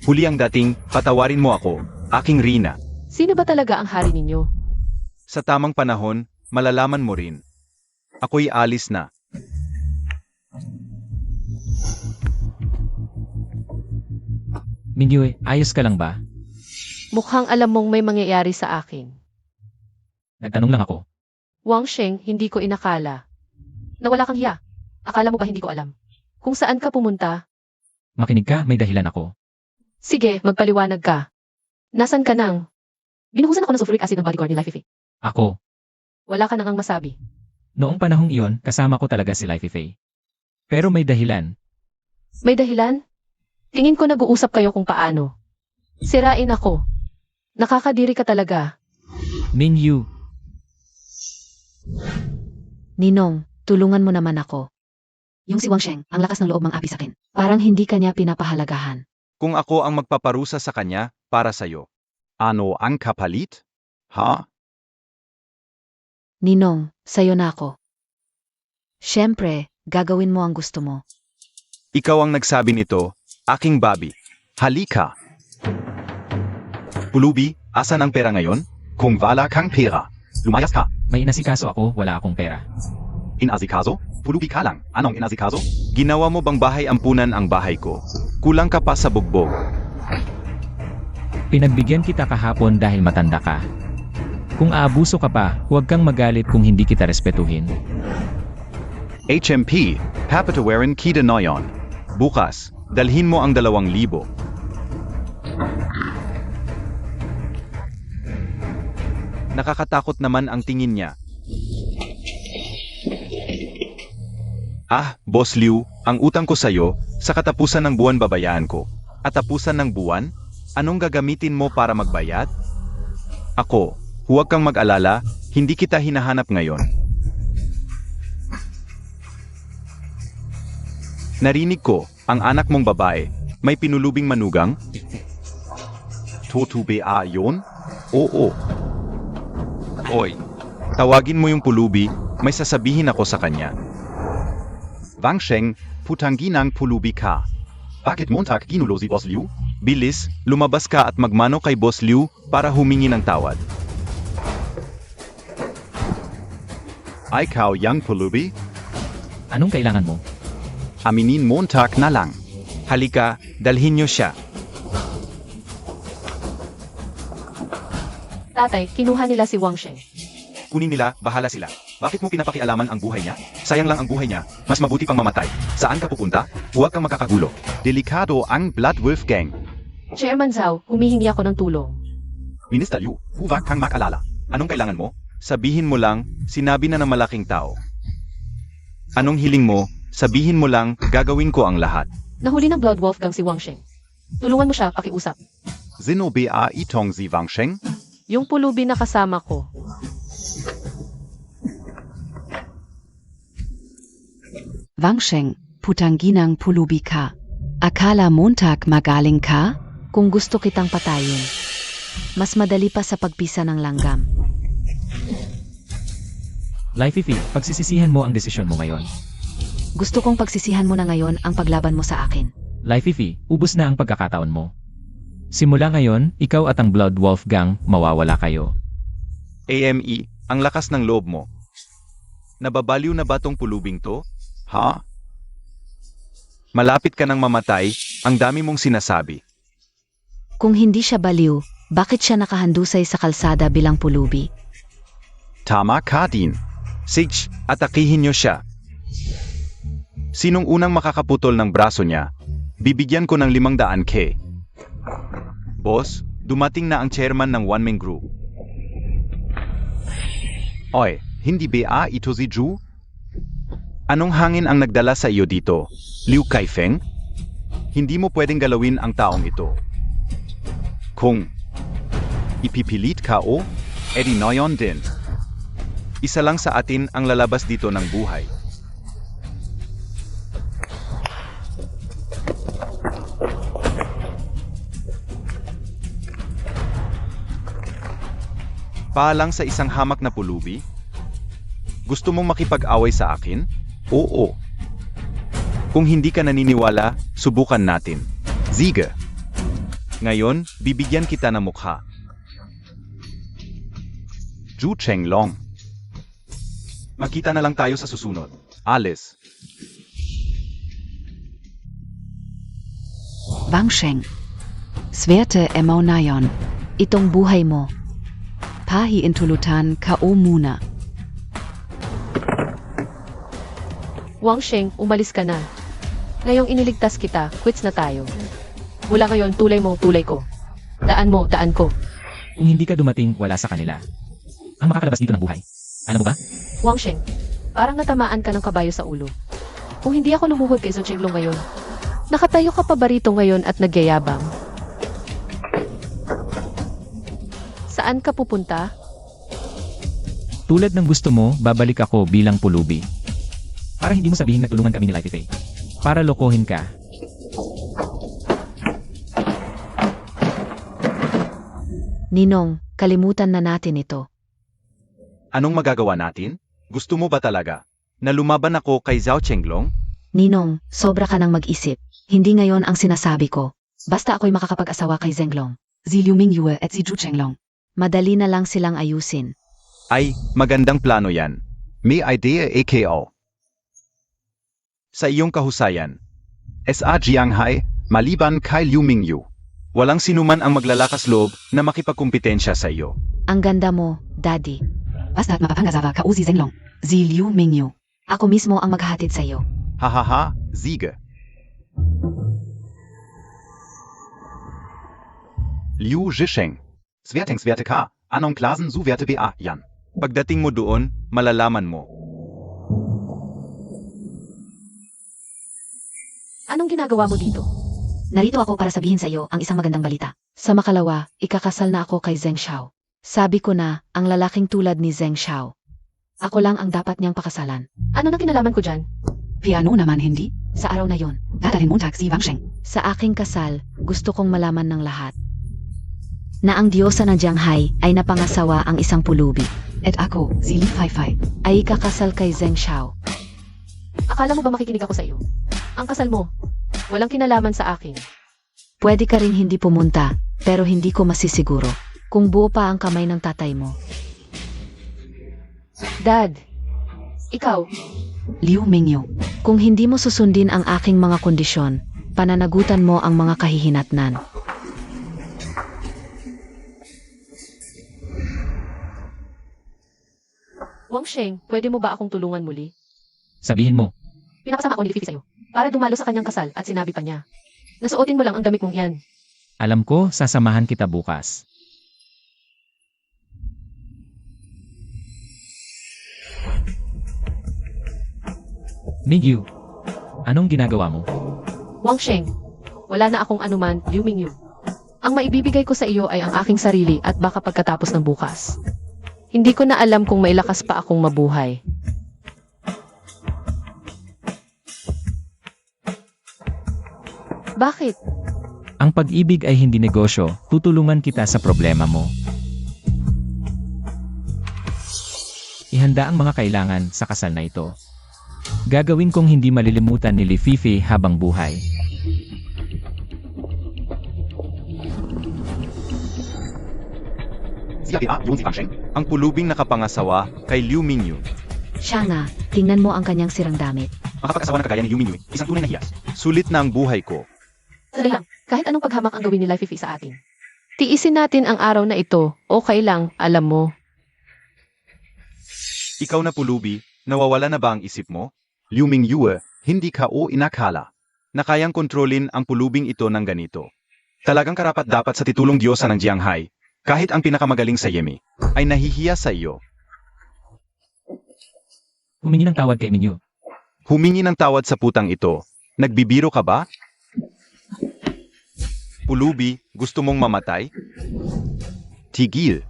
Huli ang dating, patawarin mo ako, aking Rina. Sino ba talaga ang hari ninyo? Sa tamang panahon, malalaman mo rin. Ako'y alis na. Mingyu, ayos ka lang ba? Mukhang alam mong may mangyayari sa akin. Nagtanong lang ako. Wang Sheng, hindi ko inakala. Nawala kang hiya. Akala mo ba hindi ko alam? Kung saan ka pumunta? Makinig ka, may dahilan ako. Sige, magpaliwanag ka. Nasaan ka nang? Binuhusan ako ng sulfuric acid ng bodyguard ni Life Fei. Ako. Wala ka nang ang masabi. Noong panahong iyon, kasama ko talaga si Life Fei. Pero may dahilan. May dahilan? Tingin ko nag-uusap kayo kung paano. Sirain ako. Nakakadiri ka talaga. Mingyu, Ninong, tulungan mo naman ako. Yung si Wang Sheng, ang lakas ng loob mang api sa akin. Parang hindi kanya pinapahalagahan. Kung ako ang magpaparusa sa kanya, para sa'yo. Ano ang kapalit? Ha? Ninong, sayo na ako. Siyempre, gagawin mo ang gusto mo. Ikaw ang nagsabi nito, aking Bobby. Halika. Pulubi, asan ang pera ngayon? Kung wala kang pera, lumayas ka. may inasikaso ako, wala akong pera. Inasikaso? Pulubi ka lang. Anong inasikaso? Ginawa mo bang bahay ampunan ang bahay ko? Kulang ka pa sa bugbog. Pinagbigyan kita kahapon dahil matanda ka. Kung aabuso ka pa, huwag kang magalit kung hindi kita respetuhin. HMP, papatawarin kita noyon. Bukas, dalhin mo ang 2,000. Nakakatakot naman ang tingin niya. Ah, Boss Liu, ang utang ko sa'yo, sa katapusan ng buwan babayaan ko. At tapusan ng buwan, anong gagamitin mo para magbayad? Ako, huwag kang mag-alala, hindi kita hinahanap ngayon. Narinig ko, ang anak mong babae, may pinulubing manugang? Totoo ba yun? Oo. Oy, tawagin mo yung pulubi, may sasabihin ako sa kanya. Wang Sheng, putangginang pulubi ka. Bakit Montag ginulo si Boss Liu? Bilis, lumabas ka at magmano kay Boss Liu para humingi ng tawad. Ikaw yang pulubi? Anong kailangan mo? Aminin Montag na lang. Halika, dalhin niyo siya. Tatay, kinuha nila si Wang Sheng. Kunin nila, bahala sila. Bakit mo pinapakialaman ang buhay niya? Sayang lang ang buhay niya. Mas mabuti pang mamatay. Saan ka pupunta? Huwag kang makakagulo. Delikado ang Blood Wolf Gang. Chairman Zhao, humihingi ako ng tulong. Minister Liu, huwag kang makalala. Anong kailangan mo? Sabihin mo lang, sinabi na ng malaking tao. Anong hiling mo, sabihin mo lang, gagawin ko ang lahat. Nahuli ng Blood Wolf Gang si Wang Sheng. Tulungan mo siya, pakiusap. Sino ba itong si Wang Sheng? Yung pulubi na kasama ko. Wangsheng, Putanginang Pulubi ka. Akala Montag magaling ka? Kung gusto kitang patayin, mas madali pa sa pagpisa ng langgam. Lai Fifi, pagsisisihan mo ang desisyon mo ngayon. Gusto kong pagsisihan mo na ngayon ang paglaban mo sa akin. Lai Fifi, ubos na ang pagkakataon mo. Simula ngayon, ikaw at ang Blood Wolf Gang mawawala kayo. AME, ang lakas ng loob mo. Nababaliw na ba tong pulubing to? Ha? Malapit ka nang mamatay, ang dami mong sinasabi. Kung hindi siya baliw, bakit siya nakahandusay sa kalsada bilang pulubi? Tama ka din. Sige, atakihin niyo siya. Sinong unang makakaputol ng braso niya? Bibigyan ko ng 500k. Boss, dumating na ang chairman ng One-Man Group. Oy, hindi ba ito si Zhu? Anong hangin ang nagdala sa iyo dito? Liu Kaifeng? Hindi mo pwedeng galawin ang taong ito. Kung ipipilit ka o, edi noyon din. Isa lang sa atin ang lalabas dito ng buhay. Paalang sa isang hamak na pulubi? Gusto mong makipag-away sa akin? Oo. Kung hindi ka naniniwala, subukan natin. Sige. Ngayon, bibigyan kita ng mukha. Zhu Chenglong. Magkita na lang tayo sa susunod. Alice. Wangsheng. Swerte emaw nayon. Itong buhay mo. Pahi intulutan kao muna. Wang Sheng, umalis ka na. Ngayong iniligtas kita, quits na tayo. Mula ngayon, tulay mo, tulay ko. Daan mo, daan ko. Kung hindi ka dumating, wala sa kanila. Ang makakalabas dito ng buhay. Alam mo ba? Wang Sheng, parang natamaan ka ng kabayo sa ulo. Kung hindi ako lumuhod kay Zhou Chenglong ngayon, nakatayo ka pa ba rito ngayon at nagyayabang? Saan ka pupunta? Tulad ng gusto mo, babalik ako bilang pulubi. Para hindi mo sabihin na tulungan kami ni Lai Fifi. Para lokohin ka. Ninong, kalimutan na natin ito. Anong magagawa natin? Gusto mo ba talaga na lumaban ako kay Zhao Chenglong? Ninong, sobra ka nang mag-isip. Hindi ngayon ang sinasabi ko. Basta ako'y makakapag-asawa kay Zenglong. Si Liu Mingyue at si Zhu Chenglong. Madali na lang silang ayusin. Ay, magandang plano yan. May idea AKO. Sa iyong kahusayan, S.A. Jianghai, maliban kay Liu Mingyu, walang sinuman ang maglalakas loob na makipagkumpetensya sa iyo. Ang ganda mo, Daddy. Basta't mapapangasawa ka o si Zenglong. Si Liu Mingyu. Ako mismo ang maghahatid sa iyo. Hahaha, Siege. Liu Zhisheng. Swerte ka, anong klasen su werte ba yan? Pagdating mo doon, malalaman mo. Anong ginagawa mo dito? Narito ako para sabihin sa iyo ang isang magandang balita. Sa makalawa, ikakasal na ako kay Zheng Xiao. Sabi ko na, ang lalaking tulad ni Zheng Xiao. Ako lang ang dapat niyang pakasalan. Ano na kinalaman ko dyan? Piano naman hindi. Sa araw na yon, Dadalhin Montag si Wangsheng. sa aking kasal, gusto kong malaman ng lahat na ang diyosa ng Jianghai ay napangasawa ang isang pulubi. At ako, si Li Feifei. Ay ikakasal kay Zheng Xiao. Akala mo ba makikinig ako sa iyo? Ang kasal mo, walang kinalaman sa akin. Pwede ka rin hindi pumunta, pero hindi ko masisiguro kung buo pa ang kamay ng tatay mo. Dad, ikaw, Liu Mingyu. Kung hindi mo susundin ang aking mga kondisyon, pananagutan mo ang mga kahihinatnan. Wang Sheng, pwede mo ba akong tulungan muli? Sabihin mo, Pinakasama ako ni Fifi sa'yo. Para dumalo sa kanyang kasal at sinabi pa niya. Nasuotin mo lang ang damit mong yan. alam ko sasamahan kita bukas. Mingyu, anong ginagawa mo? Wang Sheng, wala na akong anuman, Liu Mingyu. Ang maibibigay ko sa iyo ay ang aking sarili at baka pagkatapos ng bukas. Hindi ko na alam kung may lakas pa akong mabuhay. Bakit? Ang pag-ibig ay hindi negosyo, tutulungan kita sa problema mo. Ihanda ang mga kailangan sa kasal na ito. Gagawin kong hindi malilimutan ni Fifi habang buhay. Yun si Wang Sheng. Ang pulubing nakapangasawa kay Liu Mingyu. Siya nga, tingnan mo ang kanyang sirang damit. Makapag-asawa na kagaya ni Liu Mingyu, isang tunay na hiyas. Sulit na ang buhay ko. Sali lang, kahit anong paghamak ang gawin ni Fifi sa atin. Tiisin natin ang araw na ito, okay lang, alam mo. Ikaw na pulubi, nawawala na ba ang isip mo? Liu Mingyu, hindi ka o inakala na kayang kontrolin ang pulubing ito ng ganito. Talagang karapat dapat sa titulong diyosa ng Jianghai, kahit ang pinakamagaling sa Yemi, ay nahihiya sa iyo. Humingi ng tawad kay Mingyu. Humingi ng tawad sa putang ito. Nagbibiro ka ba? Pulubi, gusto mong mamatay? Tigil.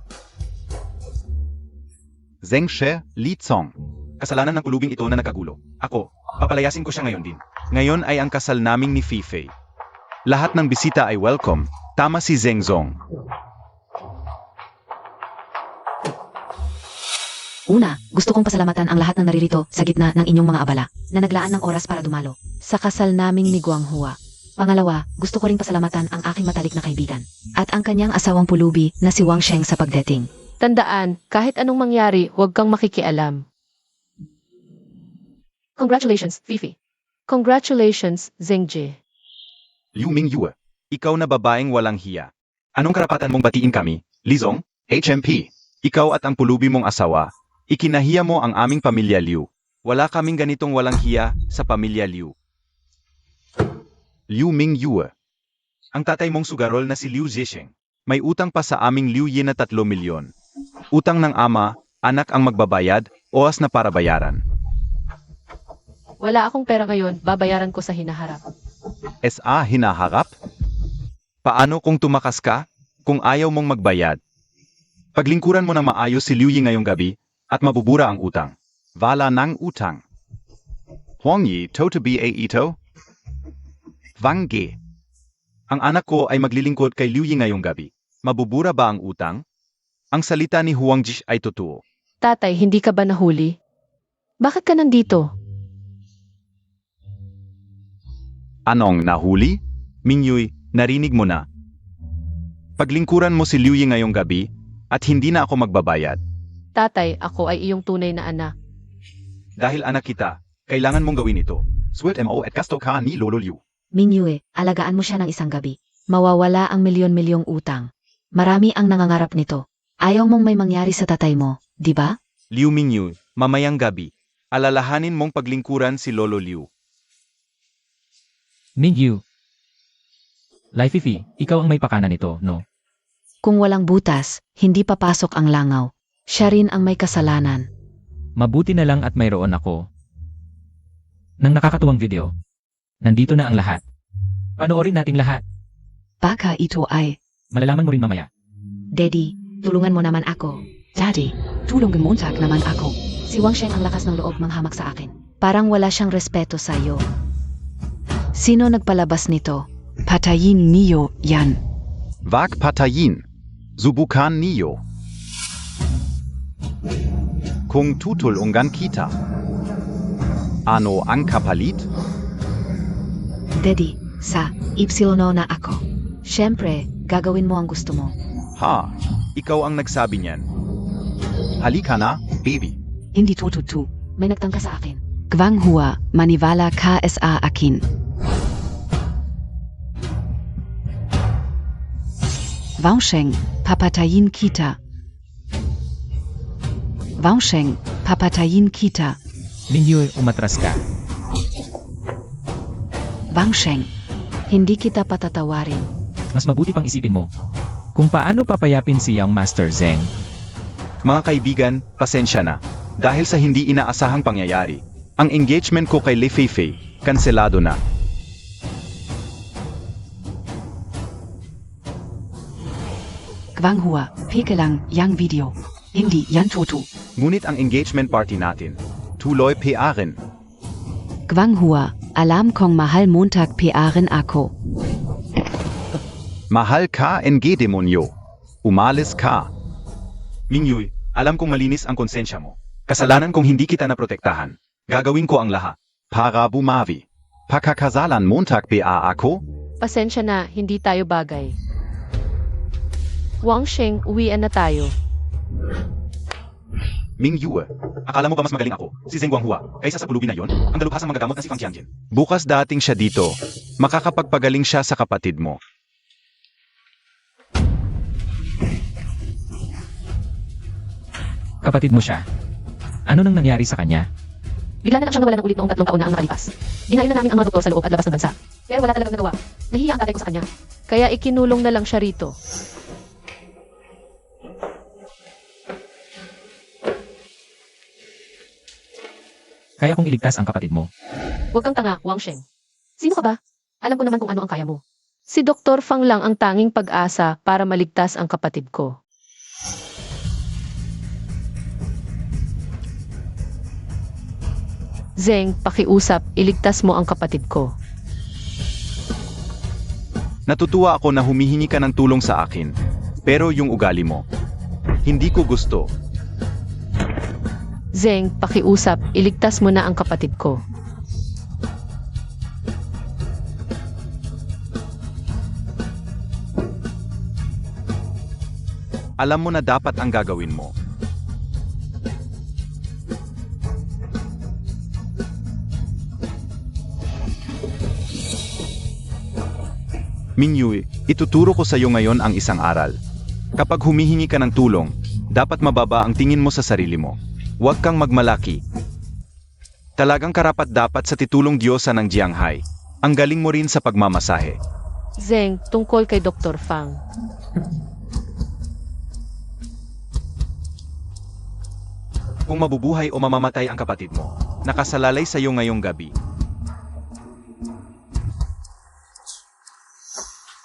Zheng She, Li Cong. Kasalanan ng pulubing ito na nagkagulo. Ako, papalayasin ko siya ngayon din. Ngayon ay ang kasal naming ni Fifi. Lahat ng bisita ay welcome. Tama si Zheng Zong. Una, gusto kong pasalamatan ang lahat ng naririto sa gitna ng inyong mga abala na naglaan ng oras para dumalo sa kasal naming ni Guanghua. Pangalawa, gusto ko ring pasalamatan ang aking matalik na kaibigan at ang kanyang asawang pulubi na si Wang Sheng sa pagdating. Tandaan, kahit anong mangyari, huwag kang makikialam. Congratulations, Fifi. Congratulations, Zheng Jie. Liu Mingyu, ikaw na babaeng walang hiya. Anong karapatan mong batiin kami? Li Zong, HMP. Ikaw at ang pulubi mong asawa, ikinahiya mo ang aming pamilya Liu. Wala kaming ganitong walang hiya sa pamilya Liu. Liu Mingyu. Ang tatay mong sugarol na si Liu Zisheng, may utang pa sa aming Liu Yin na 3 milyon. Utang ng ama, anak ang magbabayad, oras na para bayaran. Wala akong pera ngayon, babayaran ko sa hinaharap. SA hinaharap? Paano kung tumakas ka, kung ayaw mong magbayad? Paglingkuran mo na maayos si Liu Yi ngayong gabi, at mabubura ang utang. Wala ng utang. Huang Yi to be a ito? Wang Ge. Ang anak ko ay maglilingkod kay Liu Yi ngayong gabi. Mabubura ba ang utang? Ang salita ni Huang Ji ay totoo. Tatay, hindi ka ba nahuli? Bakit ka nandito? Anong nahuli? Mingyuy, narinig mo na. Paglingkuran mo si Liu Yi ngayong gabi, at hindi na ako magbabayad. Tatay, ako ay iyong tunay na anak. Dahil anak kita, kailangan mong gawin ito. Sweat mo at kasto ka ni Lolo Liu. Mingyue, alagaan mo siya ng isang gabi. Mawawala ang milyon-milyong utang. Marami ang nangangarap nito. Ayaw mong may mangyari sa tatay mo, di ba? Liu Mingyu, mamayang gabi, alalahanin mong paglingkuran si Lolo Liu. Mingyu. Fifi, ikaw ang may pakana nito, no? Kung walang butas, hindi papasok ang langaw. Siya rin ang may kasalanan. Mabuti na lang at mayroon ako ng nakakatuwang video. Nandito na ang lahat. Panoorin nating lahat. Baka ito ay, Malalaman mo rin mamaya. Daddy, tulungan mo naman ako. Daddy, tulungan mo naman ako. Si Wang Sheng ang lakas ng loob manghamak sa akin. Parang wala siyang respeto sa'yo. Sino nagpalabas nito? Patayin niyo yan. Wag patayin. Subukan niyo. Kung tutulungan kita. Ano ang kapalit? Daddy, sa Ipsilono na ako. Siyempre, gagawin mo ang gusto mo. Ha, ikaw ang nagsabi niyan. Halika na, baby. Hindi totoo. May nagtangka sa akin. Gwanghua, Maniwala KSA Akin. Wangsheng, Papatayin Kita. Wangsheng, Papatayin Kita. Mingyue, umatras ka. Wangsheng, Hindi kita patatawarin. Mas mabuti pang isipin mo kung paano papayapin si Young Master Zeng. Mga kaibigan, pasensya na. Dahil sa hindi inaasahang pangyayari, ang engagement ko kay Li Feifei, kanselado na. Gwanghua, Pekelang, Yang Video. Hindi, Yan Tutu. Ngunit ang engagement party natin, tuloy PA-rin. Gwanghua, Alarm Kong Mahal Montag PA-rin Ako. Mahal ka NG demonyo. Umalis ka. Mingyue, alam kong malinis ang konsensya mo. Kasalanan kong hindi kita naprotektahan. Gagawin ko ang lahat. Para bumawi. Pakakasalan Montag PA ako? Pasensya na, hindi tayo bagay. Wangsheng, uwian na tayo. Mingyue, akala mo ba mas magaling ako, si Zeng Guanghua, kaysa sa pulubi na yon? Ang dalubhasang magagamot na si Fang Tianjin. Bukas dating siya dito. Makakapagpagaling siya sa kapatid mo. Kapatid mo siya. Ano nang nangyari sa kanya? Bigla na lang siyang nawala ng ulit noong 3 taon na ang nakalipas. Dinayo na namin ang mga doktor sa loob at labas ng bansa. Pero wala talagang nagawa. Nahihiya ang tatay ko sa kanya. Kaya ikinulong na lang siya rito. Kaya kong iligtas ang kapatid mo. Huwag kang tanga, Wangsheng. Sino ka ba? Alam ko naman kung ano ang kaya mo. Si Dr. Fang lang ang tanging pag-asa para maligtas ang kapatid ko. Zeng, pakiusap, iligtas mo ang kapatid ko. Natutuwa ako na humihingi ka ng tulong sa akin. Pero yung ugali mo, hindi ko gusto. Zeng, pakiusap, iligtas mo na ang kapatid ko. Alam mo na dapat ang gagawin mo. Mingyue, ituturo ko sa iyo ngayon ang isang aral. Kapag humihingi ka ng tulong, dapat mababa ang tingin mo sa sarili mo. Huwag kang magmalaki. Talagang karapat-dapat sa titulong Diyosa ng Jianghai. Ang galing mo rin sa pagmamasahe. Zeng, tungkol kay Dr. Fang. Kung mabubuhay o mamamatay ang kapatid mo, nakasalalay sa iyo ngayong gabi.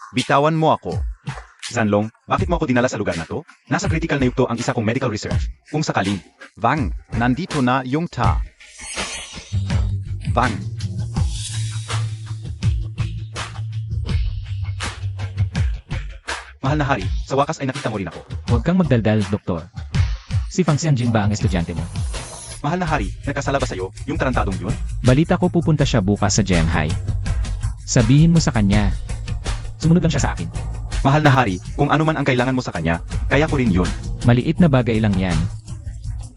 Bitawan mo ako. Zanlong, bakit mo ako dinala sa lugar na to? Nasa critical na yugto ang isa kong medical research. Kung sakaling, Wang, nandito na yung ta. Wang, mahal na hari, sa wakas ay nakita mo rin ako. Huwag kang magdaldal, doktor. Si Fang Xiangjin ba ang estudyante mo? Mahal na hari, nagkasala ba sa'yo, yung tarantadong yun? Balita ko pupunta siya bukas sa Jianghai. Sabihin mo sa kanya. Sumunod lang siya sa akin. Mahal na hari, kung ano man ang kailangan mo sa kanya, kaya ko rin yun. Maliit na bagay lang yan.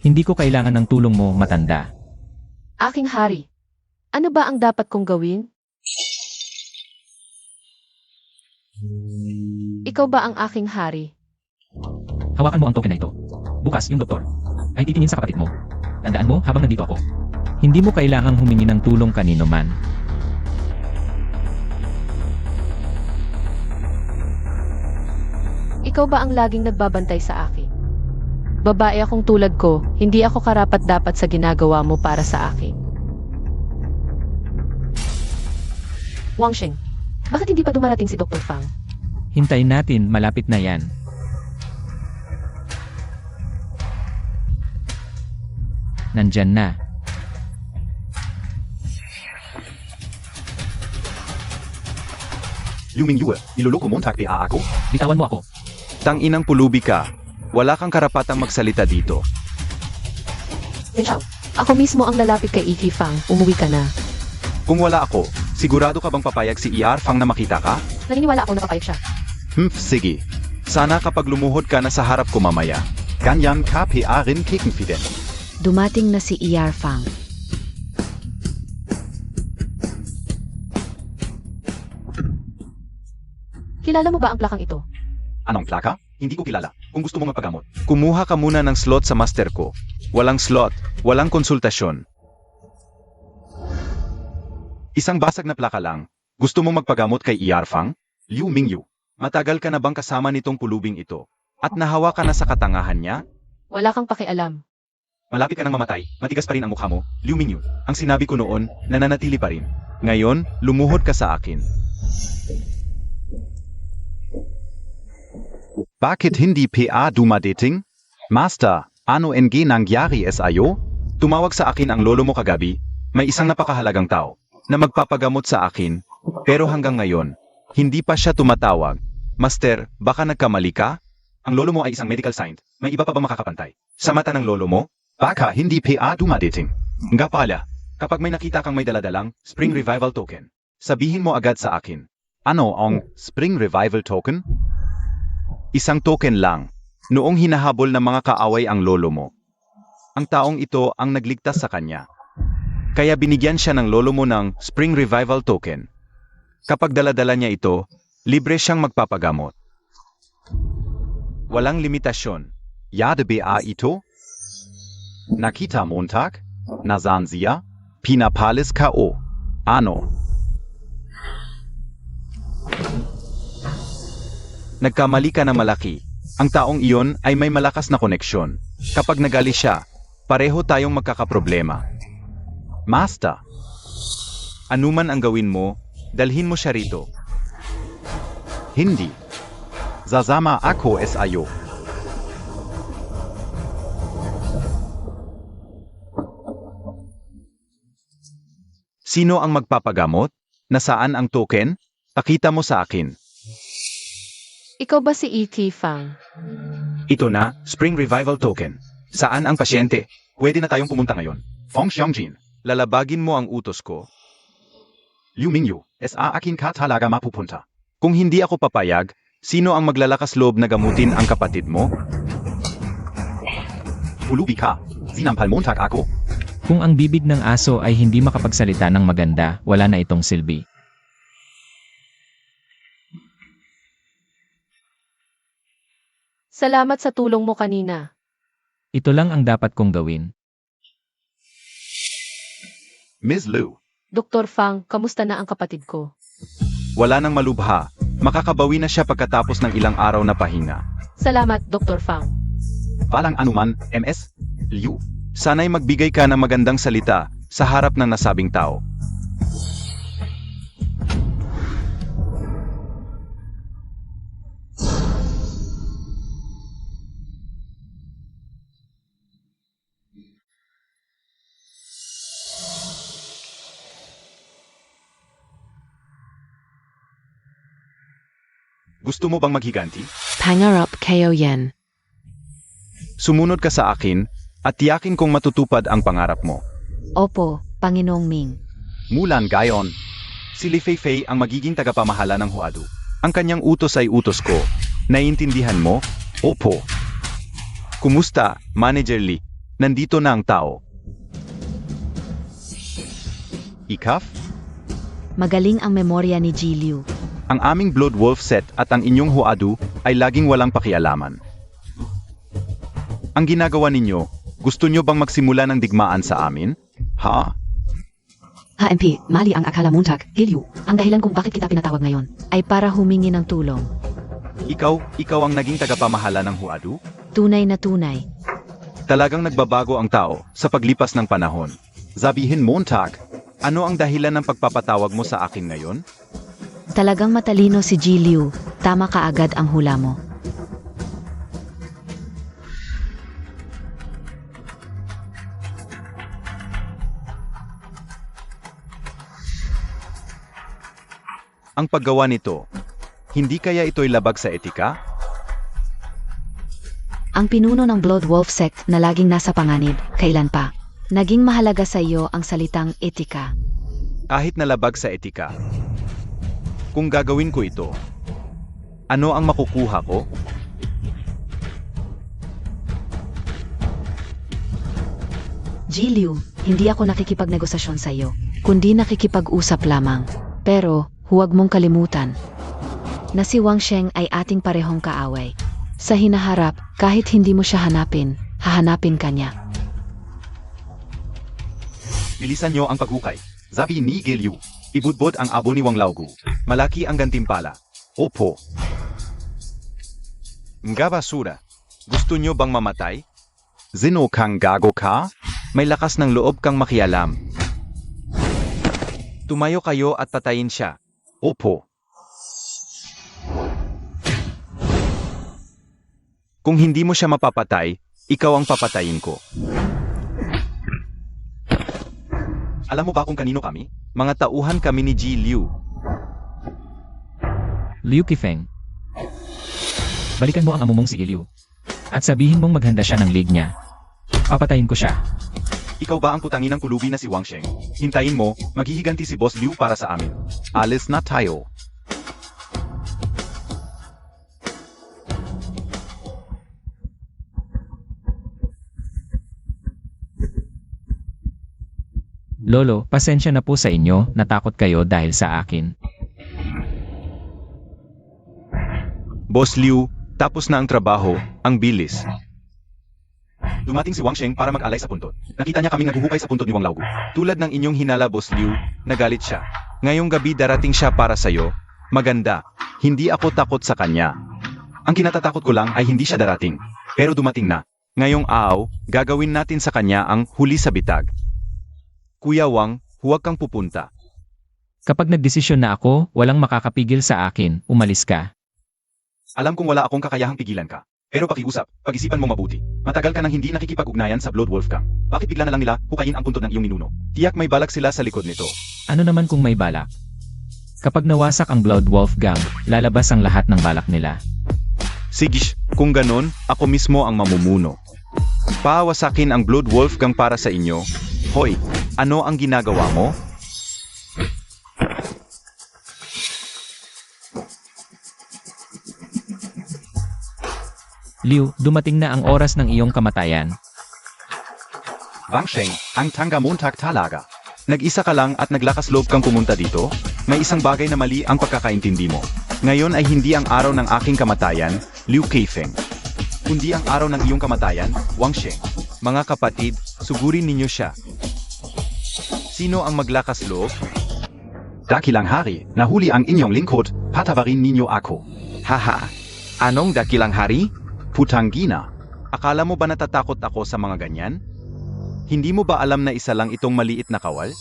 Hindi ko kailangan ng tulong mo, matanda. Aking hari, ano ba ang dapat kong gawin? Ikaw ba ang aking hari? Hawakan mo ang token na ito. Bukas, yung doktor ay titingin sa kapatid mo. Tandaan mo habang nandito ako. Hindi mo kailangang humingi ng tulong kanino man. Ikaw ba ang laging nagbabantay sa akin? Babae akong tulad ko, hindi ako karapat-dapat sa ginagawa mo para sa akin. Wangsheng, bakit hindi pa dumarating si Dr. Fang? Hintayin natin, malapit na yan. Nandyan na. Liu Mingyue, niloloko mo ang ako? Bitawan mo ako. Tanginang pulubi ka. Wala kang karapatang magsalita dito. Ikaw, ako mismo ang lalapit kay Iki Fang, umuwi ka na. Kung wala ako, sigurado ka bang papayag si ER Fang na makita ka? Naniniwala ako na papayag siya. Sige. Sana kapag lumuhod ka na sa harap ko mamaya. Ganyan ka PA rin kikenfiden. Dumating na si ER Fang. Kilala mo ba ang plakang ito? Anong plaka? Hindi ko kilala. Kung gusto mong magpagamot, kumuha ka muna ng slot sa master ko. Walang slot, walang konsultasyon. Isang basag na plaka lang. Gusto mong magpagamot kay Iyarfang? Liu Mingyu. Matagal ka na bang kasama nitong pulubing ito? At nahawa ka na sa katangahan niya? Wala kang pakialam. Malapit ka nang mamatay, matigas pa rin ang mukha mo, Liu Mingyu. Ang sinabi ko noon, nananatili pa rin. Ngayon, lumuhod ka sa akin. Bakit hindi PA dumadating? Master, ano NG nangyari SIO? Tumawag sa akin ang lolo mo kagabi. May isang napakahalagang tao na magpapagamot sa akin. Pero hanggang ngayon, hindi pa siya tumatawag. Master, baka nagkamali ka? Ang lolo mo ay isang medical scientist. May iba pa ba makakapantay? Sa mata ng lolo mo? Baka hindi PA dumadating. Nga pala, kapag may nakita kang may daladalang Spring Revival Token, sabihin mo agad sa akin. Ano ang Spring Revival Token? Isang token lang, noong hinahabol ng mga kaaway ang lolo mo. Ang taong ito ang nagligtas sa kanya. Kaya binigyan siya ng lolo mo ng Spring Revival Token. Kapag daladala niya ito, libre siyang magpapagamot. Walang limitasyon. Yade ba ito? Nakita Montag? Nasaan siya? Pinapalis K.O. Ano? Nagkamali ka na malaki. Ang taong iyon ay may malakas na koneksyon. Kapag nagali siya, pareho tayong magkakaproblema. Master, anuman ang gawin mo, dalhin mo siya rito. Hindi. Zazama ako SIO. Sino ang magpapagamot? Nasaan ang token? Pakita mo sa akin. Ikaw ba si E.T. Fang? Ito na, Spring Revival Token. Saan ang pasyente? Pwede na tayong pumunta ngayon. Fong Xiangjin, lalabagin mo ang utos ko. Liu Mingyu, sa akin ka talaga mapupunta. Kung hindi ako papayag, sino ang maglalakas loob na gamutin ang kapatid mo? Pulubi ka, sinampal Montag ako. Kung ang bibig ng aso ay hindi makapagsalita ng maganda, wala na itong silbi. Salamat sa tulong mo kanina. Ito lang ang dapat kong gawin. Ms. Liu, Dr. Fang, kamusta na ang kapatid ko? wala nang malubha. Makakabawi na siya pagkatapos ng ilang araw na pahinga. Salamat, Dr. Fang. Walang anuman, MS Liu. Sana'y magbigay ka ng magandang salita sa harap ng nasabing tao. Gusto mo bang maghiganti? Pangarap kayo yan. Sumunod ka sa akin at tiyakin kong matutupad ang pangarap mo. Opo, Panginoong Ming. Mulan gayon, si Li Feifei ang magiging tagapamahala ng Huadu. Ang kanyang utos ay utos ko. Naiintindihan mo? Opo. Kumusta, Manager Li? Nandito na ang tao. Ikaf? Magaling ang memorya ni Ji Liu. Ang aming Blood Wolf set at ang inyong Huadu ay laging walang pakialaman. Ang ginagawa ninyo, gusto nyo bang magsimula ng digmaan sa amin? Ha? HMP, mali ang akala Montag, Gilyu. Ang dahilan kung bakit kita pinatawag ngayon. Ay para humingi ng tulong. Ikaw ang naging tagapamahala ng Huadu? Tunay na tunay. Talagang nagbabago ang tao sa paglipas ng panahon. Sabihin Montag, ano ang dahilan ng pagpapatawag mo sa akin ngayon? Talagang matalino si Ji Liu. Tama ka agad ang hula mo. Ang paggawa nito, hindi kaya ito'y labag sa etika? Ang pinuno ng Blood Wolf Sect na laging nasa panganib, kailan pa? Naging mahalaga sa iyo ang salitang etika. Kahit na labag sa etika. Kung gagawin ko ito, ano ang makukuha ko? Ji Liu, hindi ako nakikipagnegosasyon sa iyo, kundi nakikipag-usap lamang. Pero, huwag mong kalimutan. na si Wang Sheng ay ating parehong kaaway. Sa hinaharap, kahit hindi mo siya hanapin, hahanapin ka niya. Bilisan nyo ang paghukay. Sabi ni Gilyu. Ibudbod ang abo ni Wang Laogu. Malaki ang gantimpala. Opo. Mga basura. Gusto nyo bang mamatay? Zino kang gago ka? May lakas ng loob kang makialam. Tumayo kayo at patayin siya. Opo. Kung hindi mo siya mapapatay, ikaw ang papatayin ko. Alam mo ba kung kanino kami? Mga tauhan kami ni Ji Liu. Liu Qifeng. Balikan mo ang amo mong si Liu. At sabihin mong maghanda siya ng lig niya. Papatayin ko siya. Ikaw ba ang putangin ng kulubi na si Wang Sheng? Hintayin mo, maghihiganti si Boss Liu para sa amin. Alis na tayo. Lolo, pasensya na po sa inyo, natakot kayo dahil sa akin. Boss Liu, tapos na ang trabaho, ang bilis. Dumating si Wang Sheng para mag-alay sa puntot. Nakita niya kaming naghuhukay sa puntot ni Wang Laogu. Tulad ng inyong hinala, Boss Liu, nagalit siya. Ngayong gabi darating siya para sa'yo. Maganda. Hindi ako takot sa kanya. Ang kinatatakot ko lang ay hindi siya darating. Pero dumating na. Ngayong araw, gagawin natin sa kanya ang huli sa bitag. Kuya Wang, huwag kang pupunta. Kapag nagdesisyon na ako, walang makakapigil sa akin, umalis ka. Alam kong wala akong kakayahang pigilan ka. Pero pakiusap, pag-isipan mo mabuti. Matagal ka nang hindi nakikipag-ugnayan sa Blood Wolf Gang. Bakit bigla na lang nila hukayin ang puntot ng iyong ninuno? Tiyak may balak sila sa likod nito. Ano naman kung may balak? Kapag nawasak ang Blood Wolf Gang, lalabas ang lahat ng balak nila. Sige, kung ganon, ako mismo ang mamumuno. Pawasakin ang Blood Wolf Gang para sa inyo. Hoy, ano ang ginagawa mo? Liu, dumating na ang oras ng iyong kamatayan. Wang Sheng, ang tangga Montag talaga. Nag-isa ka lang at naglakas loob kang pumunta dito? May isang bagay na mali ang pagkakaintindi mo. Ngayon ay hindi ang araw ng aking kamatayan, Liu Qifeng. Kundi ang araw ng iyong kamatayan, Wang Sheng. Mga kapatid, sugurin ninyo siya. Sino ang maglakas loob? Dakilang hari, nahuli ang inyong lingkod, patawarin ninyo ako. Haha, anong dakilang hari? Putanggina. Akala mo ba natatakot ako sa mga ganyan? Hindi mo ba alam na isa lang itong maliit na kawal?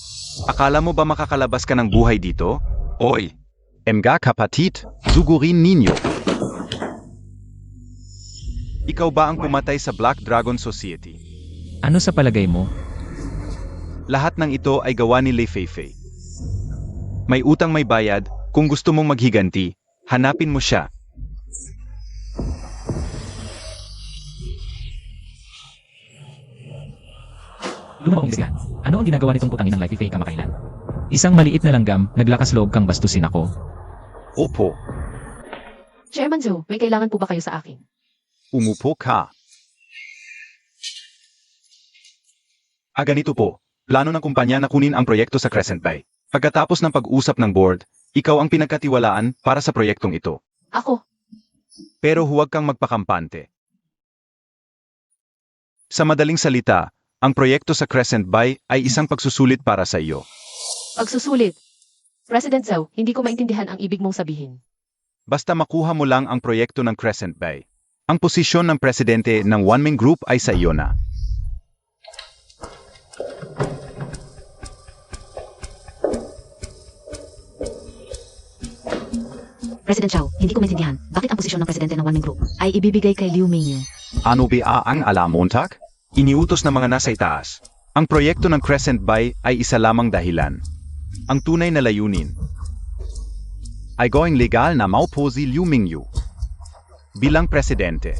Akala mo ba makakalabas ka ng buhay dito? Oy! Mga kapatid, sugurin ninyo. Ikaw ba ang pumatay sa Black Dragon Society? Ano sa palagay mo? Lahat ng ito ay gawa ni Lei Feifei. May utang may bayad, kung gusto mong maghiganti, hanapin mo siya. Lumabang isihan. Ano ang ginagawa nitong putangin ng Life Fake kamakailan? Isang maliit na langgam, naglakas loob kang bastusin ako. Opo, Chairman Zhou, may kailangan po ba kayo sa akin? umupo ka. Ganito po. Plano ng kumpanya na kunin ang proyekto sa Crescent Bay. Pagkatapos ng pag-usap ng board, ikaw ang pinagkatiwalaan para sa proyektong ito. Ako, Pero huwag kang magpakampante. Sa madaling salita, ang proyekto sa Crescent Bay ay isang pagsusulit para sa iyo. pagsusulit. President Zhou, hindi ko maintindihan ang ibig mong sabihin. Basta makuha mo lang ang proyekto ng Crescent Bay. Ang posisyon ng presidente ng One Man Group ay sa iyo na. President Zhao, hindi ko maintindihan. Bakit ang posisyon ng presidente ng One Man Group ay ibibigay kay Liu Mingyu? Ano ba ang alam, Montag? Iniutos ng mga nasa itaas. Ang proyekto ng Crescent Bay ay isa lamang dahilan. Ang tunay na layunin ay gawing legal na maupo si Liu Mingyu bilang presidente.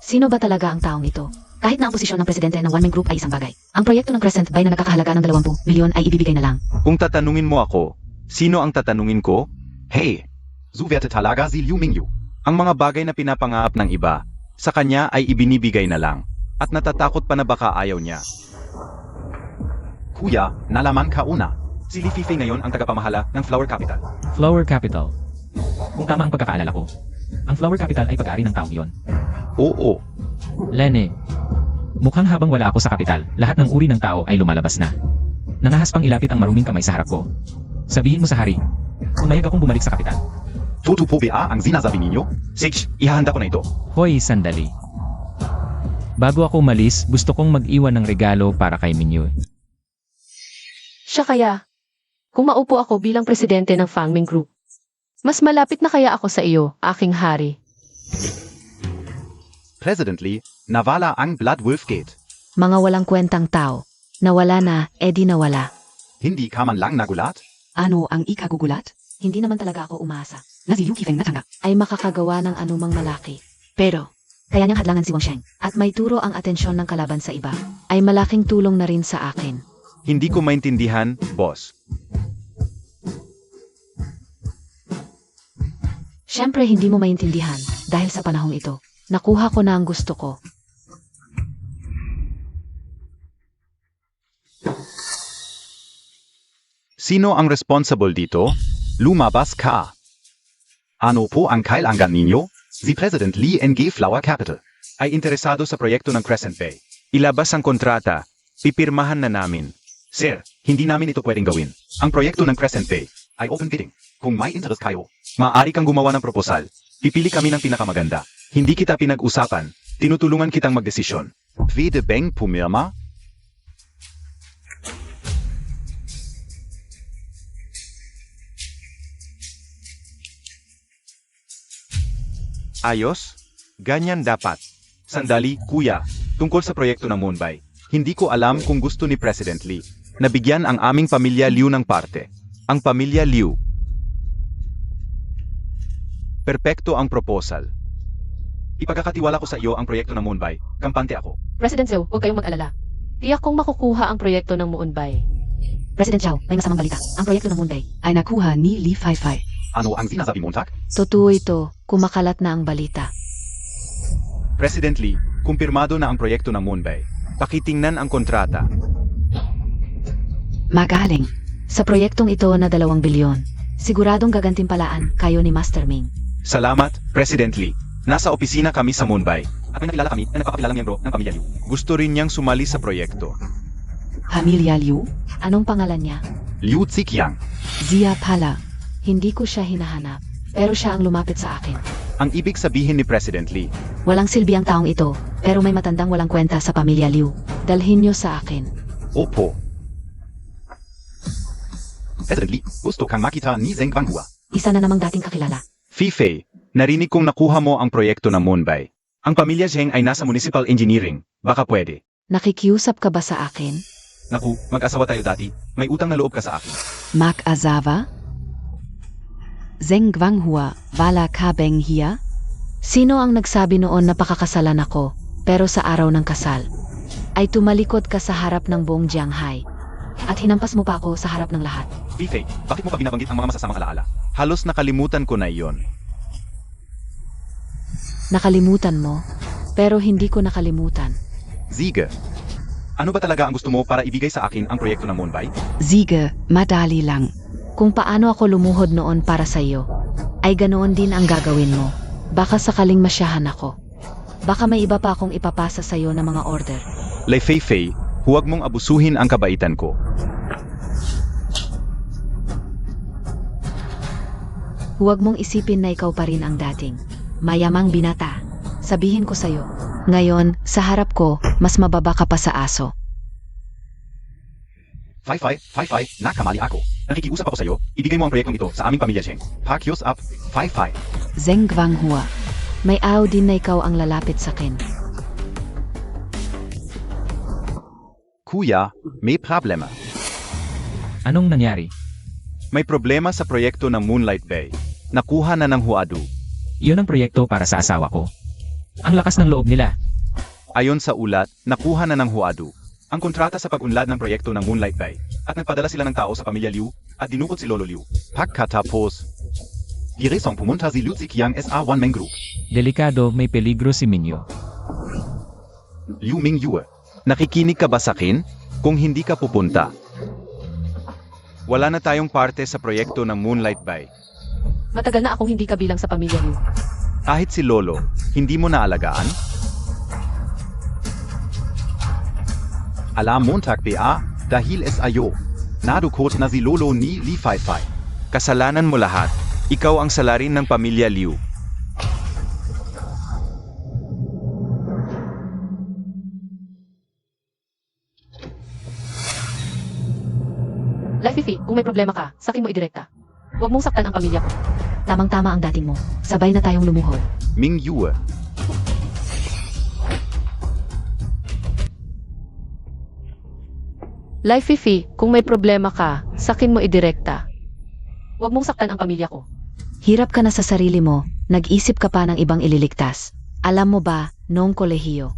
Sino ba talaga ang taong ito? Kahit na ang posisyon ng presidente ng One Man Group ay isang bagay. Ang proyekto ng Crescent Bay na nakakahalaga ng 20 milyon ay ibibigay na lang. Kung tatanungin mo ako, sino ang tatanungin ko? Hey, zuwerte talaga si Liu Mingyu. Ang mga bagay na pinapangarap ng iba, sa kanya ay ibinibigay na lang. At natatakot pa na baka ayaw niya. Kuya, nalaman ka una. Si Li Fifei ngayon ang tagapamahala ng Flower Capital. Flower Capital. Kung tama ang pagkakaalala ko, ang Flower Capital ay pag-aari ng taong iyon. Oo. Lene, mukhang habang wala ako sa kapital, lahat ng uri ng tao ay lumalabas na. Nangahas pang ilapit ang maruming kamay sa harap ko. Sabihin mo sa hari, pumayag akong bumalik sa kapital. Totoo po ba ang sinasabi ninyo? Sige, ihahanda ko na ito. Hoy, sandali. Bago ako umalis, gusto kong mag-iwan ng regalo para kay Minyo. Siya kaya, kung maupo ako bilang presidente ng Fangming Group, mas malapit na kaya ako sa iyo, aking hari. Presently, nawala ang Blood Wolf Gate. Mga walang kwentang tao. Nawala na, edi nawala. Hindi ka man lang nagulat? Ano ang ikagugulat? Hindi naman talaga ako umasa. Na si Liu Qifeng natanggap. Ay makakagawa ng anumang malaki. Pero, kaya niyang hadlangan si Wang Sheng. At may turo ang atensyon ng kalaban sa iba. Ay malaking tulong na rin sa akin. Hindi ko maintindihan, boss. Siyempre hindi mo maintindihan dahil sa panahong ito. Nakuha ko na ang gusto ko. Sino ang responsible dito? Lumabas ka. Ano po ang kailangan ninyo? Si President Lee NG Flower Capital ay interesado sa proyekto ng Crescent Bay. Ilabas ang kontrata. Pipirmahan na namin. Sir, hindi namin ito pwedeng gawin. Ang proyekto ng Crescent Bay ay open bidding. Kung may interest kayo, maaari kang gumawa ng proposal. Pipili kami ng pinakamaganda. Hindi kita pinag-usapan. Tinutulungan kitang magdesisyon. Pwede bang pumirma? Ayos? Ganyan dapat. Sandali, kuya. Tungkol sa proyekto ng Moonbay. Hindi ko alam kung gusto ni President Lee. Nabigyan ang aming pamilya Liu ng parte. Ang pamilya Liu. Perpekto ang proposal. Ipagkakatiwala ko sa iyo ang proyekto ng Moonbay. Kampante ako. President Zhou, huwag kayong mag-alala. Tiyak kong makukuha ang proyekto ng Moonbay. President Zhao, may masamang balita. Ang proyekto ng Moonbay. Ay nakuha ni Li Faifai. Ano ang sinasabi mo, Tak? Totoo ito. Kumakalat na ang balita. President Lee, kumpirmado na ang proyekto ng Moonbay. Pakitingnan ang kontrata. Magaling. Sa proyektong ito na 2 bilyon, siguradong gagantimpalaan kayo ni Master Ming. Salamat, President Lee. Nasa opisina kami sa Moonbay. At may nakilala kami na nagpapakilalang miyembro ng pamilya Liu. Gusto rin niyang sumali sa proyekto. Pamilya Liu. Anong pangalan niya? Liu Ziqiang. Zia Pala. Hindi ko siya hinahanap. Pero siya ang lumapit sa akin. Ang ibig sabihin ni President Lee, Walang silbi ang taong ito, pero may matandang walang kwenta sa pamilya Liu. Dalhin niyo sa akin. Opo. President Lee, gusto kang makita ni Zheng Guanghua. Isa na namang dating kakilala. Fifei, narinig kong nakuha mo ang proyekto ng Moonbay. Ang pamilya Zheng ay nasa municipal engineering. Baka pwede. Nakikiusap ka ba sa akin? Naku, mag-asawa tayo dati. May utang na loob ka sa akin. Mak Azawa. Zheng Guanghua. Wala ka bang hiya? Sino ang nagsabi noon na pakakasalan ako, pero sa araw ng kasal, ay tumalikod ka sa harap ng buong Jianghai, at hinampas mo pa ako sa harap ng lahat? Fifei, bakit mo pa binabanggit ang mga masasamang alaala? Halos nakalimutan ko na iyon. Nakalimutan mo, pero hindi ko nakalimutan. Ziege, ano ba talaga ang gusto mo para ibigay sa akin ang proyekto ng Moonbay? Siege, madali lang. Kung paano ako lumuhod noon para sa iyo, ay ganoon din ang gagawin mo. Baka sakaling masyahan ako. Baka may iba pa akong ipapasa sa iyo na mga order. Lei Fei, huwag mong abusuhin ang kabaitan ko. Huwag mong isipin na ikaw pa rin ang dating mayamang binata. Sabihin ko sa'yo, ngayon, sa harap ko, mas mababa ka pa sa aso. Fai, nakamali ako. Nakikiusap ako sa iyo, ibigay mo ang proyektong ito sa aming pamilya Zheng. Pakios up, Fai. Zheng Guanghua. May araw din na ikaw ang lalapit sa akin. Kuya, may problema. Anong nangyari? May problema sa proyekto ng Moonlight Bay. Nakuha na ng Huadu. Iyon ang proyekto para sa asawa ko. Ang lakas ng loob nila. Ayon sa ulat, nakuha na ng Huadu ang kontrata sa pag-unlad ng proyekto ng Moonlight Bay at nagpadala sila ng tao sa pamilya Liu at dinukot si Lolo Liu. Pagkatapos, diresong pumunta si Liu Ziqiang SA One Man Group. Delikado, may peligro si Minyo. Liu Mingyue, nakikinig ka ba sa akin? Kung hindi ka pupunta, wala na tayong parte sa proyekto ng Moonlight Bay. Matagal na akong hindi kabilang sa pamilya niyo. Kahit si Lolo, hindi mo naalagaan? Alam Montag PA, dahil es ayo. Nadukot na si Lolo ni Li Fai Fai. Kasalanan mo lahat. Ikaw ang salarin ng pamilya Liu. Life Fifi, kung may problema ka, sakin mo idirekta. Huwag mong saktan ang pamilya ko. Tamang-tama ang dating mo. Sabay na tayong lumuhod. Ming Yue. Life Fifi, kung may problema ka, sakin mo idirekta. Huwag mong saktan ang pamilya ko. Hirap ka na sa sarili mo, nag-isip ka pa ng ibang ililigtas. Alam mo ba, noong kolehiyo,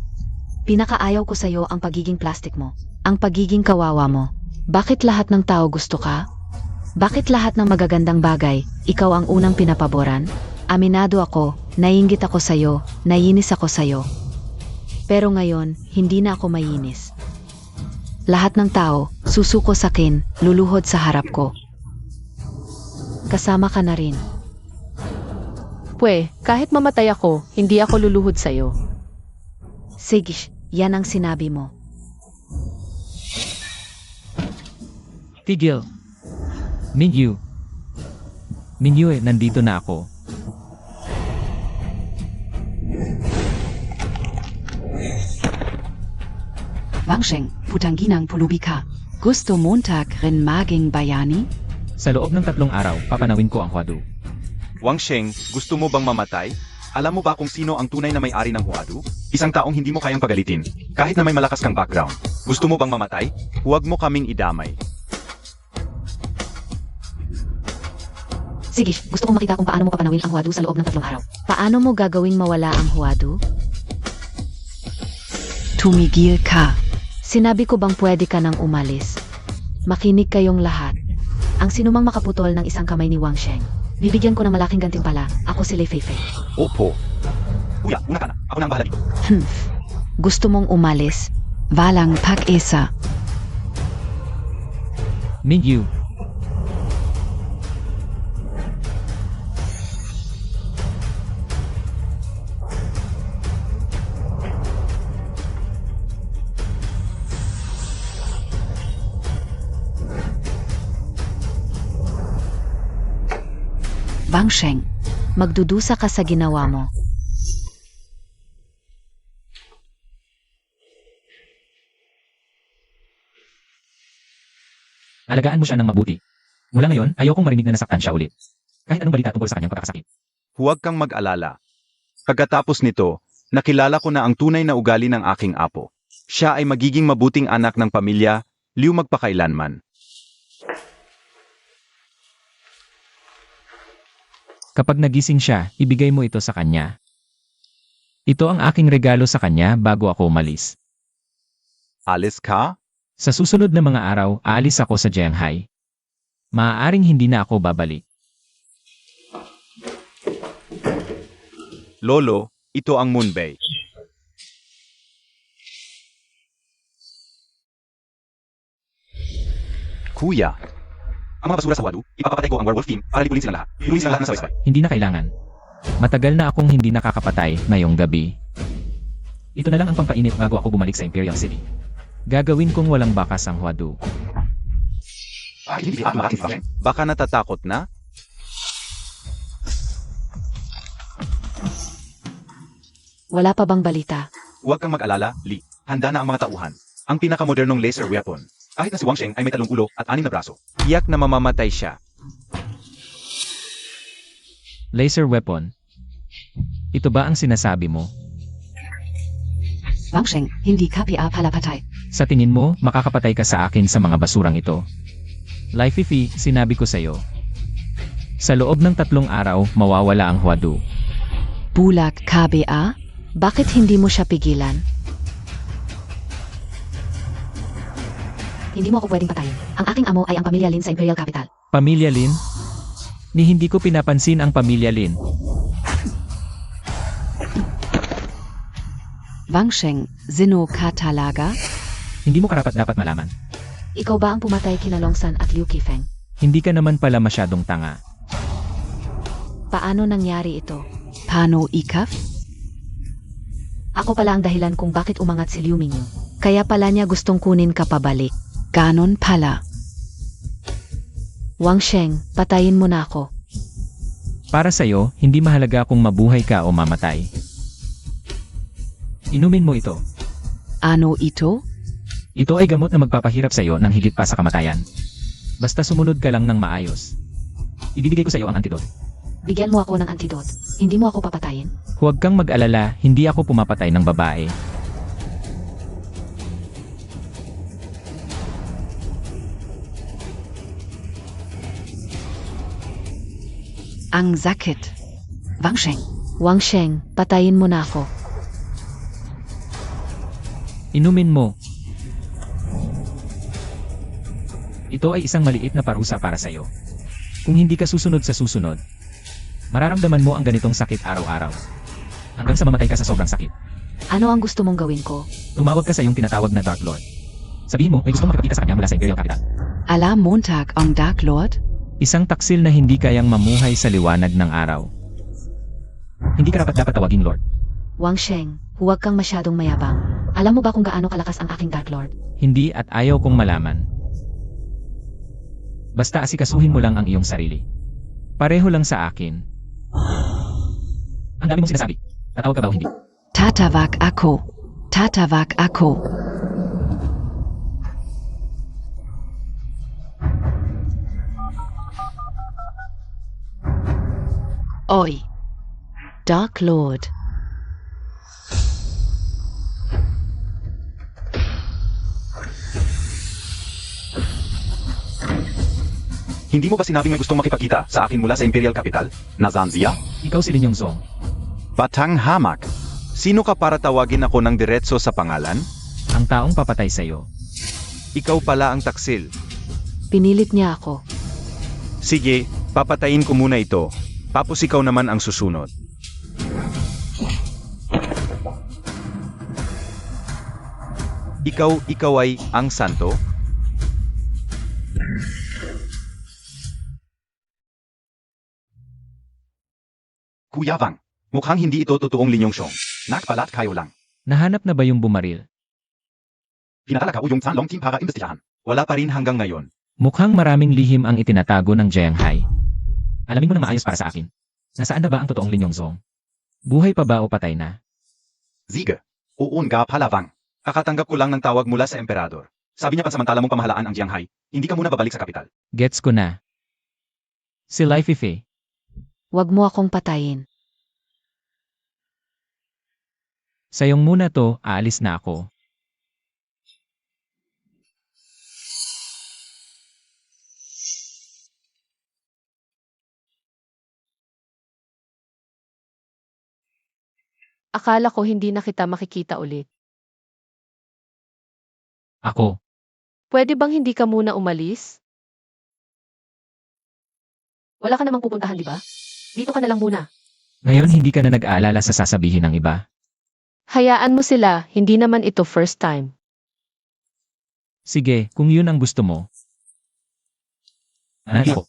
pinakaayaw ko sa'yo ang pagiging plastic mo, ang pagiging kawawa mo. Bakit lahat ng tao gusto ka? Bakit lahat ng magagandang bagay, ikaw ang unang pinapaboran? Aminado ako, naiinggit ako sa'yo, naiinis ako sa'yo. Pero ngayon, hindi na ako maiinis. Lahat ng tao, susuko sakin, luluhod sa harap ko. Kasama ka na rin. Pwe, kahit mamatay ako, hindi ako luluhod sa'yo. Sige, yan ang sinabi mo. Tigil. Mingyu. Mingyu nandito na ako. Wangsheng, Putanginang Pulubika. Gusto Montag rin maging bayani? Sa loob ng 3 araw, papanawin ko ang Huadu. Wang Sheng, gusto mo bang mamatay? Alam mo ba kung sino ang tunay na may-ari ng Huadu? Isang taong hindi mo kayang pagalitin. Kahit na may malakas kang background. Gusto mo bang mamatay? Huwag mo kaming idamay. Sige, gusto kong makita kung paano mo papanawin ang Huadu sa loob ng 3 araw. Paano mo gagawing mawala ang Huadu? Tumigil ka. Sinabi ko bang pwede ka nang umalis? Makinig kayong lahat. Ang sinumang makaputol ng isang kamay ni Wang Sheng, bibigyan ko ng malaking gantimpala. Ako si Lei Feifei. Opo. Kuya, una ka na. Ako na ang bahala dito. Gusto mong umalis? Walang pag-isa. Mingyu. Wangsheng, Magdudusa ka sa ginawa mo. Alagaan mo siya ng mabuti. Mula ngayon, ayokong marinig na nasaktan siya ulit. Kahit anong balita tungkol sa kanyang pagkakasakit. Huwag kang mag-alala. Pagkatapos nito, nakilala ko na ang tunay na ugali ng aking apo. Siya ay magiging mabuting anak ng pamilya, Liu magpakailanman. Kapag nagising siya, ibigay mo ito sa kanya. Ito ang aking regalo sa kanya bago ako umalis. Alis ka? Sa susunod na mga araw, aalis ako sa Jianghai. Maaaring hindi na ako babalik. Lolo, ito ang Moonbay. Kuya, Ang mga basura sa Huadu, ipapapatay ko ang werewolf team para lipulin silang lahat. Lipulin silang lahat ng sabay-sabay. Hindi na kailangan. Matagal na akong hindi nakakapatay ngayong gabi. Ito na lang ang pampainit bago ako bumalik sa Imperial City. Gagawin kong walang bakas ang Huadu. Hindi at makating function. baka natatakot na? Wala pa bang balita? Huwag kang mag-alala, Lee. Handa na ang mga tauhan. Ang pinakamodernong laser weapon. Kahit na si Wang Sheng ay may 3 ulo at 6 na braso. Tiyak na mamamatay siya. Laser weapon. Ito ba ang sinasabi mo? Wangsheng, hindi ka palapatay. Sa tingin mo, makakapatay ka sa akin sa mga basurang ito. Lai Fifi, sinabi ko sa'yo. Sa loob ng 3 araw, mawawala ang Huadu. Bulag KBA? Bakit hindi mo siya pigilan? Hindi mo ako pwedeng patayin. Ang aking amo ay ang pamilya Lin sa Imperial Capital. Pamilya Lin? Ni hindi ko pinapansin ang pamilya Lin. Wangsheng, Sino ka talaga? Hindi mo karapat-dapat malaman. Ikaw ba ang pumatay kina Longsan at Liu Qifeng? Hindi ka naman pala masyadong tanga. Paano nangyari ito? Paano ikaf? Ako pala ang dahilan kung bakit umangat si Liu Mingyu. Kaya pala niya gustong kunin ka pabalik. Ganon pala. Wang Sheng, patayin mo na ako. Para sa'yo, hindi mahalaga kung mabuhay ka o mamatay. Inumin mo ito. Ano ito? Ito ay gamot na magpapahirap sa'yo ng higit pa sa kamatayan. Basta sumunod ka lang ng maayos. Ibibigay ko sa'yo ang antidote. Bigyan mo ako ng antidote. Hindi mo ako papatayin. Huwag kang mag-alala, hindi ako pumapatay ng babae. Ang sakit. Wang Sheng. Wang Sheng, patayin mo na ako. Inumin mo. Ito ay isang maliit na parusa para sa'yo. Kung hindi ka susunod sa susunod, mararamdaman mo ang ganitong sakit araw-araw. Hanggang sa mamatay ka sa sobrang sakit. Ano ang gusto mong gawin ko? Tumawag ka sa iyong tinatawag na Dark Lord. Sabihin mo, may gusto makipagkita sa kanya mula sa Imperial Capital. Alam Montag ang Dark Lord? Isang taksil na hindi kayang mamuhay sa liwanag ng araw. Hindi ka dapat tawaging Lord. Wang Sheng, huwag kang masyadong mayabang. Alam mo ba kung gaano kalakas ang aking Dark Lord? Hindi at ayaw kong malaman. Basta asikasuhin mo lang ang iyong sarili. Pareho lang sa akin. Ang dami mong sinasabi. Tatawag ka ba o hindi? Tatawag ako. Tatawag ako. Oi. Dark Lord. Hindi mo ba sinabing may gustong makipagkita sa akin mula sa Imperial Capital? Nazanzia? Ikaw si Lin Yongzong. Batang hamak. Sino ka para tawagin ako ng diretso sa pangalan? Ang taong papatay sa'yo. Ikaw pala ang taksil. Pinilit niya ako. Sige, papatayin ko muna ito. Tapos ikaw naman ang susunod. Ikaw ay ang santo? Kuya Wang, mukhang hindi ito totoong Lin Yongzong. Nakpalat kayo lang. Nahanap na ba yung bumaril? Pinatala ka yung Sanlong team para imbestigahan. Wala pa rin hanggang ngayon. Mukhang maraming lihim ang itinatago ng Jianghai. Alamin mo na maayos para sa akin. Nasaan na ba ang totoong Lin Yongzong? Buhay pa ba o patay na? Sige. Uun nga pala Wang. Kakatanggap ko lang ng tawag mula sa emperador. Sabi niya pansamantala mong pamahalaan ang Jianghai. Hindi ka muna babalik sa kapital. Gets ko na. Si Lai Fifei. Huwag mo akong patayin. Sayong muna to, aalis na ako. Akala ko hindi na kita makikita ulit. Ako. Pwede bang hindi ka muna umalis? Wala ka namang pupuntahan, di ba? Dito ka na lang muna. Ngayon hindi ka na nag-aalala sa sasabihin ng iba. Hayaan mo sila, hindi naman ito first time. Sige, kung yun ang gusto mo. Ano?